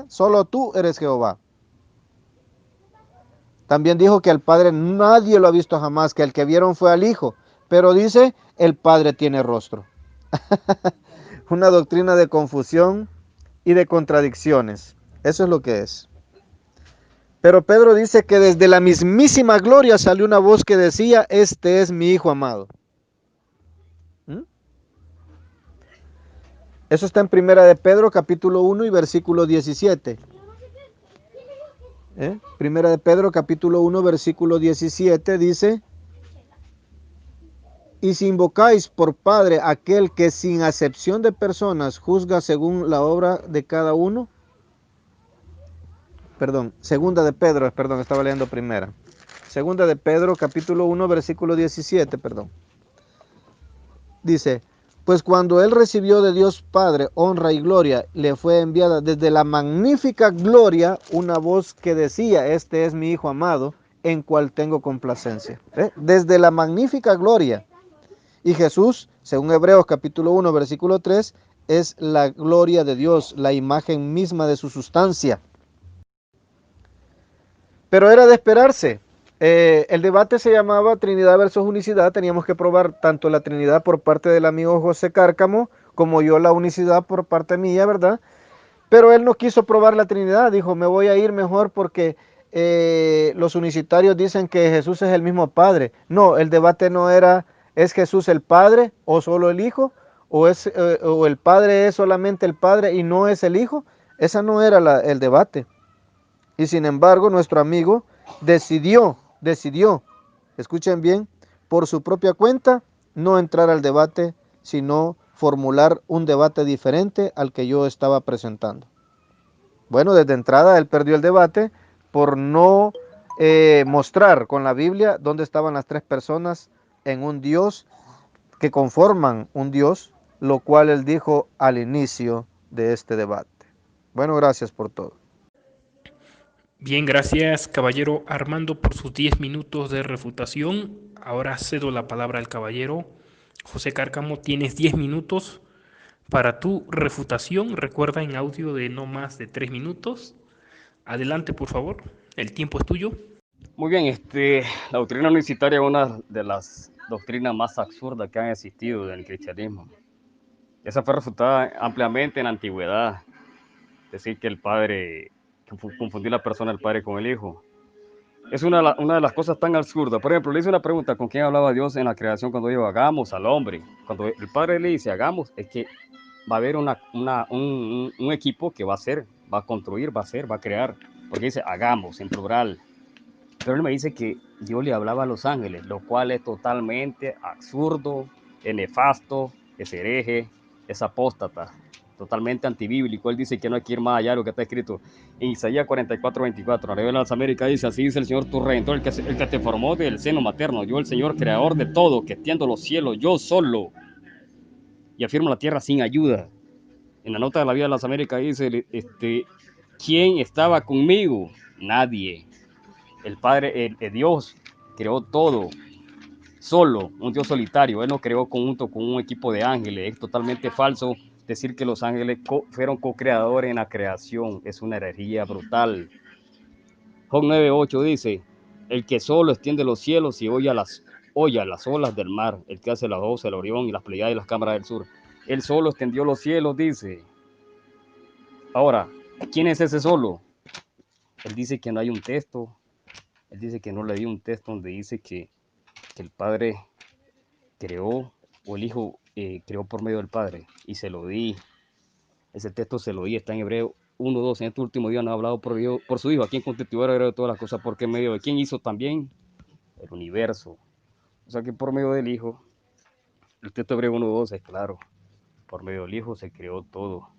Speaker 2: Solo tú eres Jehová. También dijo que al Padre nadie lo ha visto jamás, que el que vieron fue al Hijo. Pero dice, el Padre tiene rostro. Una doctrina de confusión y de contradicciones. Eso es lo que es. Pero Pedro dice que desde la mismísima gloria salió una voz que decía, este es mi Hijo amado. Eso está en primera de Pedro capítulo 1 y versículo 17. Primera de Pedro capítulo 1 versículo 17 dice, y si invocáis por Padre aquel que sin acepción de personas juzga según la obra de cada uno, segunda de Pedro, estaba leyendo primera. Segunda de Pedro, capítulo 1, versículo 17, perdón. Dice, pues cuando él recibió de Dios Padre honra y gloria, le fue enviada desde la magnífica gloria una voz que decía, este es mi Hijo amado, en cual tengo complacencia. Desde la magnífica gloria. Y Jesús, según Hebreos capítulo 1, versículo 3, es la gloria de Dios, la imagen misma de su sustancia. Pero era de esperarse. El debate se llamaba Trinidad versus Unicidad. Teníamos que probar tanto la Trinidad por parte del amigo José Cárcamo, como yo la unicidad por parte mía, ¿verdad? Pero él no quiso probar la Trinidad. Dijo, me voy a ir mejor porque los unicitarios dicen que Jesús es el mismo Padre. No, el debate no era, ¿es Jesús el Padre o solo el Hijo? ¿O el Padre es solamente el Padre y no es el Hijo? Esa no era el debate. Y sin embargo, nuestro amigo decidió, escuchen bien, por su propia cuenta, no entrar al debate, sino formular un debate diferente al que yo estaba presentando. Bueno, desde entrada él perdió el debate por no mostrar con la Biblia dónde estaban las tres personas en un Dios que conforman un Dios, lo cual él dijo al inicio de este debate. Bueno, gracias por todo.
Speaker 1: Bien, gracias caballero Armando por sus 10 minutos de refutación. Ahora cedo la palabra al caballero José Cárcamo. Tienes 10 minutos para tu refutación. Recuerda en audio de no más de 3 minutos. Adelante, por favor. El tiempo es tuyo.
Speaker 3: Muy bien, la doctrina unicitaria es una de las doctrinas más absurdas que han existido en el cristianismo. Esa fue refutada ampliamente en la antigüedad. Decir que el Padre, confundir la persona del Padre con el Hijo. Es una de las cosas tan absurdas. Por ejemplo, le hice una pregunta, ¿con quién hablaba Dios en la creación cuando dijo, hagamos al hombre? Cuando el Padre le dice, hagamos, es que va a haber un equipo que va a hacer, va a construir, va a hacer, va a crear. Porque dice, hagamos, en plural. Pero él me dice que Dios le hablaba a los ángeles, lo cual es totalmente absurdo, es nefasto, es hereje, es apóstata, totalmente antibíblico. Él dice que no hay que ir más allá de lo que está escrito en Isaías 44:24. La Revelación de las Américas dice, así dice el Señor tu Redentor, el que te formó del seno materno, yo el Señor creador de todo, que extiendo los cielos, yo solo, y afirmo la tierra sin ayuda. En la nota de la vida de las Américas dice, ¿quién estaba conmigo? Nadie. El Padre, el Dios, creó todo solo, un Dios solitario. Él no creó junto con un equipo de ángeles. Es totalmente falso decir que los ángeles fueron co-creadores en la creación. Es una herejía brutal. Job 9:8 dice, el que solo extiende los cielos y oye a las olas del mar, el que hace las voces, el Orión y las Pleiades y las cámaras del sur. Él solo extendió los cielos, dice. Ahora, ¿quién es ese solo? Él dice que no hay un texto. Él dice que no le dio un texto donde dice que el Padre creó, o el Hijo creó por medio del Padre, y se lo di. Ese texto se lo di, está en Hebreo 1:2. En este último día no ha hablado por su Hijo, a quien constituyó de todas las cosas, porque en medio de quién hizo también el universo. O sea que por medio del Hijo, el texto Hebreo 1:2 es claro, por medio del Hijo se creó todo.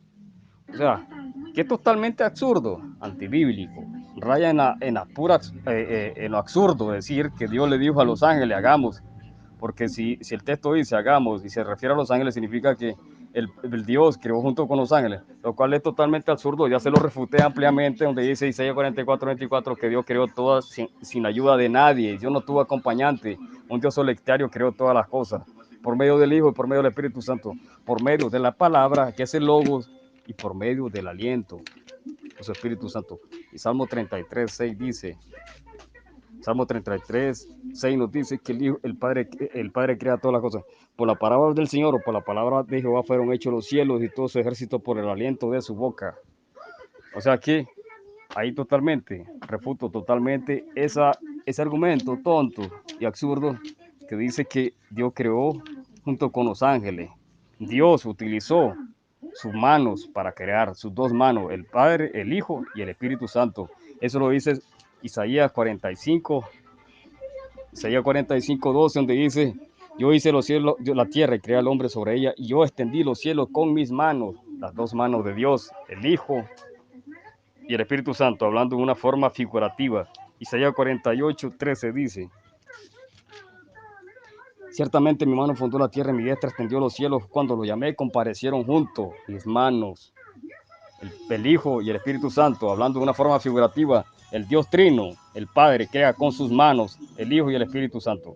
Speaker 3: O sea, que es totalmente absurdo, antibíblico, raya en lo absurdo decir que Dios le dijo a los ángeles, hagamos, porque si el texto dice hagamos y se refiere a los ángeles, significa que el Dios creó junto con los ángeles, lo cual es totalmente absurdo. Ya se lo refuté ampliamente, donde dice Isaías 44:24 que Dios creó todas sin ayuda de nadie. Dios no tuvo acompañante, un Dios solitario creó todas las cosas, por medio del Hijo y por medio del Espíritu Santo, por medio de la palabra, que es el Logos, y por medio del aliento de su Espíritu Santo. Y Salmo 33:6 dice, Salmo 33:6 nos dice que el Padre crea todas las cosas. Por la palabra del Señor o por la palabra de Jehová fueron hechos los cielos y todo su ejército por el aliento de su boca. O sea que ahí totalmente, refuto totalmente ese argumento tonto y absurdo que dice que Dios creó junto con los ángeles. Dios utilizó sus manos para crear, sus dos manos, el Padre, el Hijo y el Espíritu Santo. Eso lo dice Isaías 45:12, donde dice, yo hice los cielos, la tierra y creé al hombre sobre ella, y yo extendí los cielos con mis manos, las dos manos de Dios, el Hijo y el Espíritu Santo, hablando de una forma figurativa. Isaías 48:13 dice: ciertamente mi mano fundó la tierra y mi diestra extendió los cielos. Cuando lo llamé, comparecieron juntos mis manos. El Hijo y el Espíritu Santo, hablando de una forma figurativa, el Dios Trino, el Padre, crea con sus manos el Hijo y el Espíritu Santo.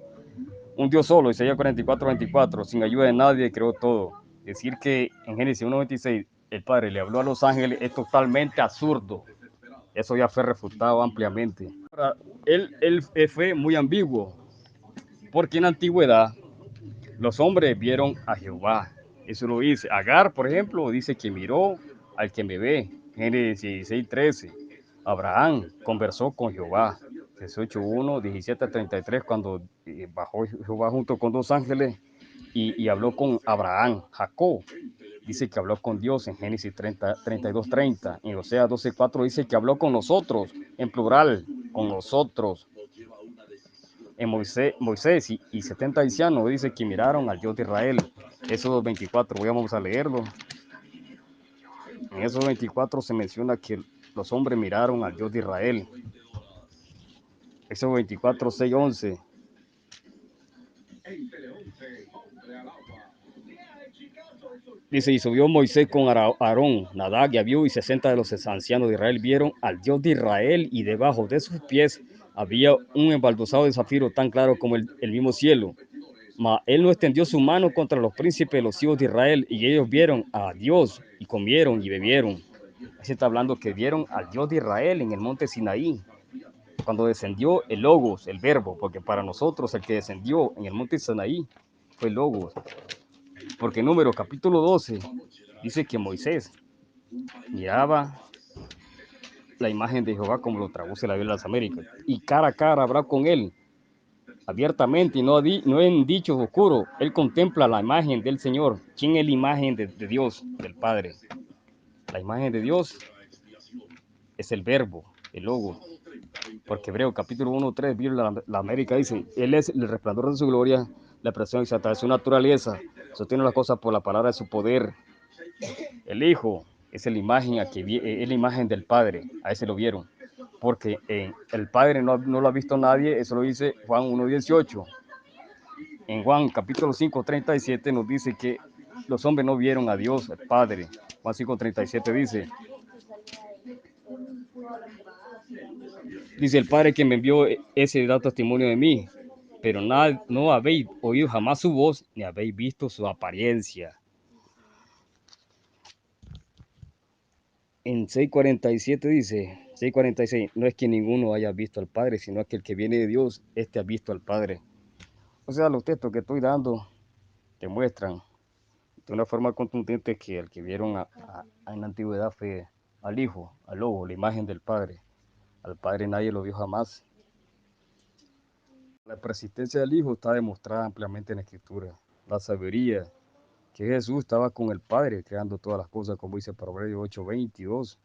Speaker 3: Un Dios solo, Isaías 44:24, sin ayuda de nadie creó todo. Decir que en Génesis 1:26 el Padre le habló a los ángeles es totalmente absurdo. Eso ya fue refutado ampliamente. Ahora, él fue muy ambiguo, porque en la antigüedad los hombres vieron a Jehová. Eso lo dice. Agar, por ejemplo, dice que miró al que me ve. Génesis 16:13. Abraham conversó con Jehová. 18:1, 17:33, cuando bajó Jehová junto con dos ángeles y habló con Abraham. Jacob dice que habló con Dios en Génesis 32:30. En Oseas 12:4 dice que habló con nosotros, en plural, con nosotros. En Moisés y 70 ancianos dice que miraron al Dios de Israel. Éxodo 24, vamos a leerlo. En Éxodo 24 se menciona que los hombres miraron al Dios de Israel. Éxodo 24, 6, 11. Dice, y subió Moisés con Aarón, Nadab y Abiú y 60 de los ancianos de Israel vieron al Dios de Israel, y debajo de sus pies había un embaldosado de zafiro tan claro como el mismo cielo. Mas él no extendió su mano contra los príncipes de los hijos de Israel, y ellos vieron a Dios y comieron y bebieron. Ahí se está hablando que vieron al Dios de Israel en el monte Sinaí, cuando descendió el Logos, el verbo, porque para nosotros el que descendió en el monte Sinaí fue el Logos. Porque Números capítulo 12 dice que Moisés miraba la imagen de Jehová, como lo traduce la Biblia de las Américas, y cara a cara habrá con él abiertamente y no en dichos oscuros. Él contempla la imagen del Señor. ¿Quién es la imagen de Dios, del Padre? La imagen de Dios es el verbo, el logo. Porque Hebreo capítulo 1:3, Biblia la América dice, Él es el resplandor de su gloria, la expresión exacta de su naturaleza, sostiene las cosas por la palabra de su poder. El Hijo es la imagen, es la imagen del Padre, a ese lo vieron. Porque el Padre no lo ha visto nadie, eso lo dice Juan 1:18. En Juan capítulo 5:37 nos dice que los hombres no vieron a Dios, el Padre. Juan 5:37 dice el Padre que me envió ese da testimonio de mí, pero no habéis oído jamás su voz, ni habéis visto su apariencia. En 6:47 dice, 6:46, no es que ninguno haya visto al Padre, sino que el que viene de Dios, este ha visto al Padre. O sea, los textos que estoy dando te muestran de una forma contundente que el que vieron en la antigüedad fue al Hijo, al Logo, la imagen del Padre. Al Padre nadie lo vio jamás. La persistencia del Hijo está demostrada ampliamente en la Escritura. La sabiduría, que Jesús estaba con el Padre creando todas las cosas, como dice Proverbios 8:22.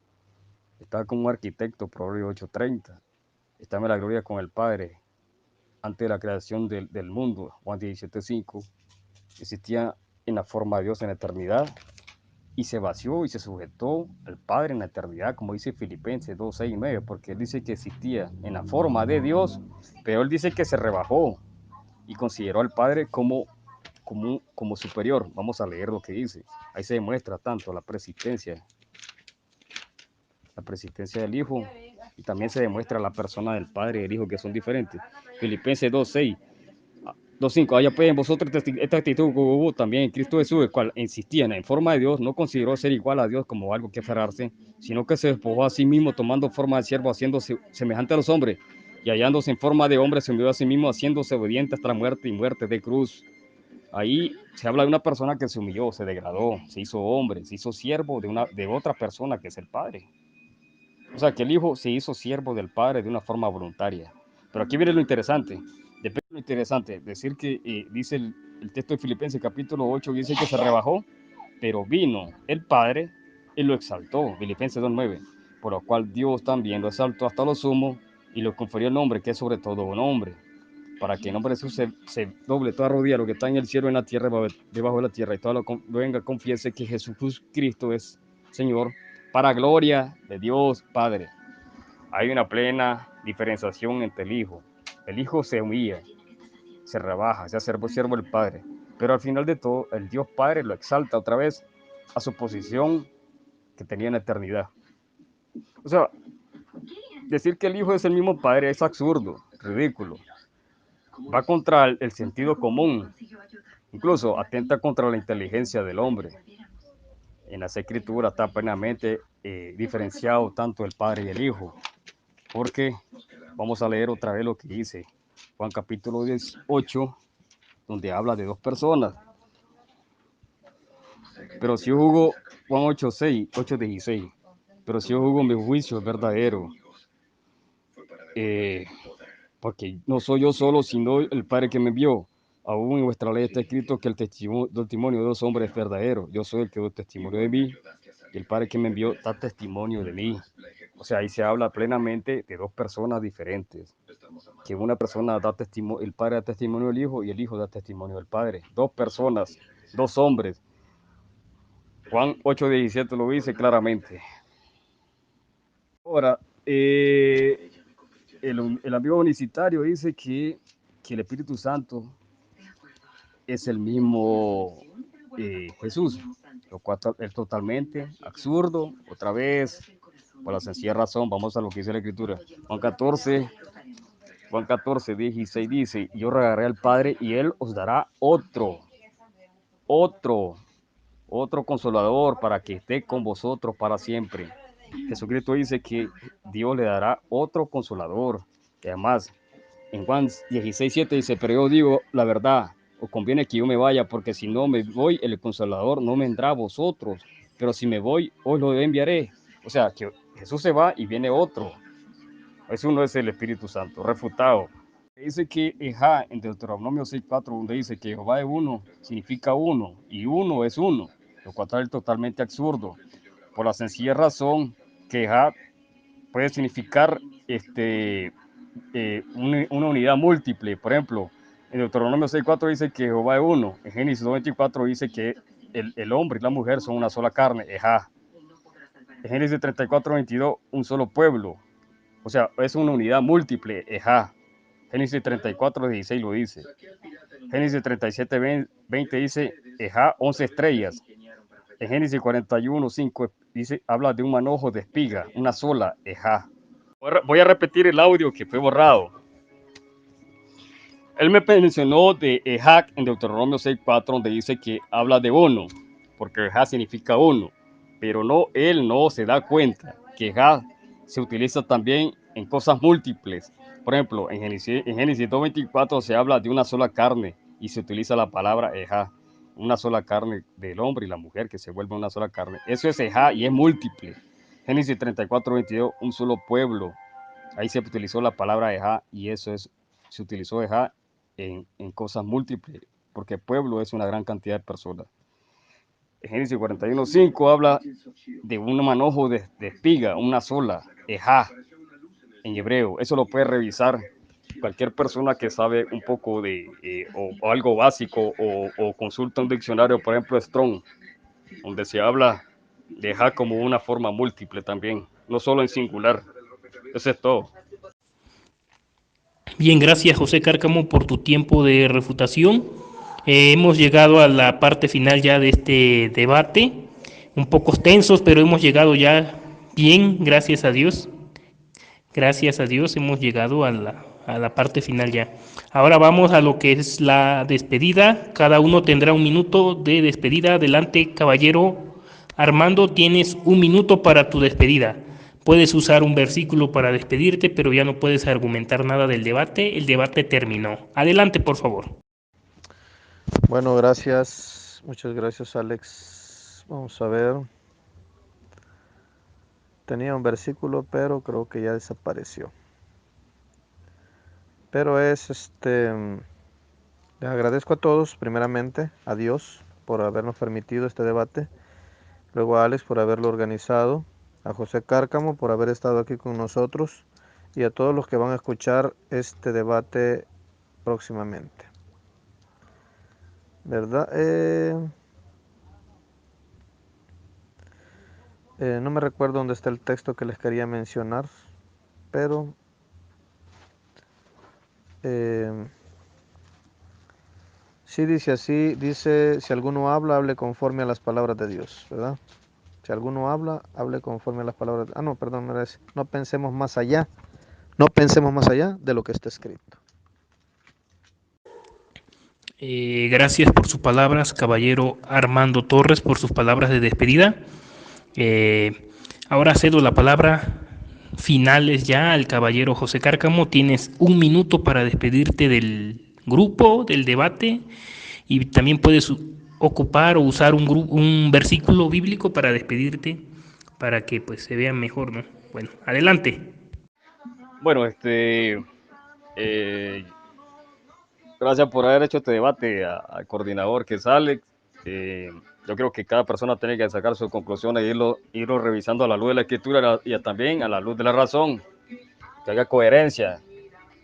Speaker 3: Estaba como un arquitecto, Proverbios 8:30. Estaba en la gloria con el Padre antes de la creación del mundo, Juan 17:5. Existía en la forma de Dios en la eternidad y se vació y se sujetó al Padre en la eternidad, como dice Filipenses 2:6-9, porque él dice que existía en la forma de Dios, pero él dice que se rebajó y consideró al Padre como superior. Vamos a leer lo que dice. Ahí se demuestra tanto la persistencia del Hijo, y también se demuestra la persona del Padre y del Hijo, que son diferentes. Filipenses 2:6. 2:5, haya pues en vosotros esta actitud que hubo también en Cristo Jesús, el cual insistía en forma de Dios, no consideró ser igual a Dios como algo que aferrarse, sino que se despojó a sí mismo, tomando forma de siervo, haciéndose semejante a los hombres, y hallándose en forma de hombre, se humilló a sí mismo, haciéndose obediente hasta la muerte y muerte de cruz. Ahí se habla de una persona que se humilló, se degradó, se hizo hombre, se hizo siervo de otra persona que es el Padre. O sea, que el Hijo se hizo siervo del Padre de una forma voluntaria. Pero aquí viene lo interesante. Depende de lo interesante. Decir que dice el texto de Filipenses capítulo 8, dice que se rebajó, pero vino el Padre y lo exaltó. Filipenses 2:9. Por lo cual Dios también lo exaltó hasta lo sumo y lo confirió el nombre, que es sobre todo un nombre. Para que en nombre de Jesús se doble toda rodilla, lo que está en el cielo, en la tierra, debajo de la tierra, y todo lo venga, confiese que Jesús Cristo es Señor, para gloria de Dios Padre. Hay una plena diferenciación entre el Hijo. El Hijo se humilla, se rebaja, se hace siervo del Padre, pero al final de todo, el Dios Padre lo exalta otra vez a su posición que tenía en la eternidad. O sea, decir que el Hijo es el mismo Padre es absurdo, ridículo. Va contra el sentido común, incluso atenta contra la inteligencia del hombre. En las Escrituras está plenamente diferenciado tanto el Padre y el Hijo, porque vamos a leer otra vez lo que dice Juan capítulo 18, donde habla de dos personas. Pero si yo juzgo, Juan 8:6, 8:16, pero si yo juzgo, mi juicio es verdadero, porque no soy yo solo, sino el Padre que me envió. Aún en vuestra ley está escrito que el testimonio de dos hombres es verdadero. Yo soy el que doy testimonio de mí, y el Padre que me envió da testimonio de mí. O sea, ahí se habla plenamente de dos personas diferentes. Que una persona da testimonio, el Padre da testimonio del Hijo y el Hijo da testimonio del Padre. Dos personas, dos hombres. Juan 8:17 lo dice claramente. Ahora, el amigo unicitario dice que el Espíritu Santo es el mismo Jesús, lo cual es totalmente absurdo. Otra vez, por la sencilla razón, vamos a lo que dice la Escritura. Juan 14, 16 dice, yo rogaré al Padre y Él os dará otro, otro consolador para que esté con vosotros para siempre. Jesucristo dice que Dios le dará otro consolador. Y además, en Juan 16:7 dice, pero yo digo la verdad, os conviene que yo me vaya, porque si no me voy, el consolador no vendrá a vosotros, pero si me voy, os lo enviaré. O sea, que Jesús se va y viene otro. Eso no es el Espíritu Santo, refutado. Dice que Ejá, en Deuteronomio 6:4, donde dice que Jehová es uno, significa uno, y uno es uno, lo cual es totalmente absurdo, por la sencilla razón que Ejá puede significar una unidad múltiple. Por ejemplo, en Deuteronomio 6:4 dice que Jehová es uno, en Génesis 24 dice que el hombre y la mujer son una sola carne, Ejá. En Génesis 34:22, un solo pueblo, o sea, es una unidad múltiple, Ejá. Génesis 34:16 lo dice. Génesis 37:20 dice, Ejá, 11 estrellas. En Génesis 41:5 dice, habla de un manojo de espiga, una sola, Ejá. Voy a repetir el audio que fue borrado. Él me mencionó de Ejá en Deuteronomio 6:4, donde dice que habla de uno, porque Ejá significa uno, pero no, él no se da cuenta que Ejá se utiliza también en cosas múltiples. Por ejemplo, en Génesis 2:24 se habla de una sola carne y se utiliza la palabra Ejá, una sola carne del hombre y la mujer que se vuelve una sola carne. Eso es Ejá y es múltiple. Génesis 34:22, un solo pueblo. Ahí se utilizó la palabra Ejá y eso es, se utilizó Ejá en cosas múltiples, porque pueblo es una gran cantidad de personas. En Génesis 41:5 habla de un manojo de espiga, una sola, Ejá, en hebreo. Eso lo puede revisar cualquier persona que sabe un poco de o algo básico o consulta un diccionario, por ejemplo Strong, donde se habla de Ejá como una forma múltiple también, no solo en singular. Eso es todo.
Speaker 1: Bien, gracias José Cárcamo por tu tiempo de refutación. Hemos llegado a la parte final ya de este debate, un poco extensos, pero hemos llegado ya bien, gracias a Dios. Gracias a Dios hemos llegado a la parte final ya. Ahora vamos a lo que es la despedida. Cada uno tendrá un minuto de despedida. Adelante, caballero Armando, tienes un minuto para tu despedida. Puedes usar un versículo para despedirte, pero ya no puedes argumentar nada del debate. El debate terminó. Adelante, por favor.
Speaker 2: Bueno, gracias. Muchas gracias, Alex. Vamos a ver. Tenía un versículo, pero creo que ya desapareció. Pero les agradezco a todos, primeramente, a Dios por habernos permitido este debate, luego a Alex por haberlo organizado, a José Cárcamo por haber estado aquí con nosotros y a todos los que van a escuchar este debate próximamente. ¿Verdad? No me recuerdo dónde está el texto que les quería mencionar, pero Sí dice así, dice, si alguno habla, hable conforme a las palabras de Dios, ¿verdad? Si alguno habla, hable conforme a las palabras. Ah, no, perdón, no era ese. No pensemos más allá. No pensemos más allá de lo que está escrito.
Speaker 1: Gracias por sus palabras, caballero Armando Torres, por sus palabras de despedida. Ahora cedo la palabra finales ya al caballero José Cárcamo. Tienes 1 minuto para despedirte del grupo, del debate, y también puedes ocupar o usar un versículo bíblico para despedirte, para que pues se vea mejor, ¿no? Bueno, adelante.
Speaker 3: Bueno, gracias por haber hecho este debate al coordinador que sale. Yo creo que cada persona tiene que sacar sus conclusiones e irlo revisando a la luz de la escritura y también a la luz de la razón, que haya coherencia,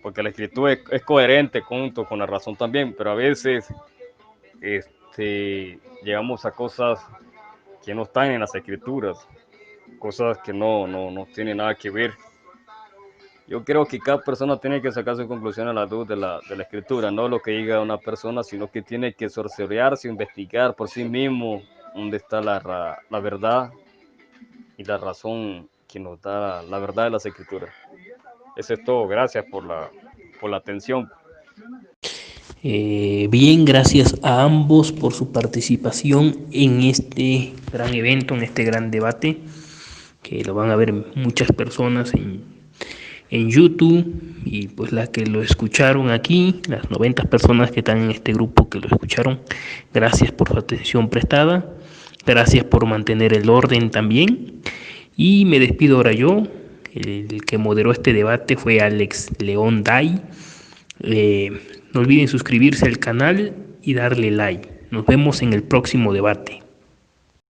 Speaker 3: porque la escritura es coherente junto con la razón también, pero a veces llegamos a cosas que no están en las escrituras, cosas que no tienen nada que ver. Yo creo que cada persona tiene que sacar su conclusión a la luz de la escritura, no lo que diga una persona, sino que tiene que sortearse, investigar por sí mismo dónde está la verdad y la razón que nos da la verdad de las escrituras. Eso es todo. Gracias por la atención.
Speaker 1: Bien, gracias a ambos por su participación en este gran evento, en este gran debate, que lo van a ver muchas personas en YouTube, y pues las que lo escucharon aquí, las 90 personas que están en este grupo que lo escucharon, gracias por su atención prestada, gracias por mantener el orden también, y me despido ahora yo. El que moderó este debate fue Alex León Day. No olviden suscribirse al canal y darle like. Nos vemos en el próximo debate.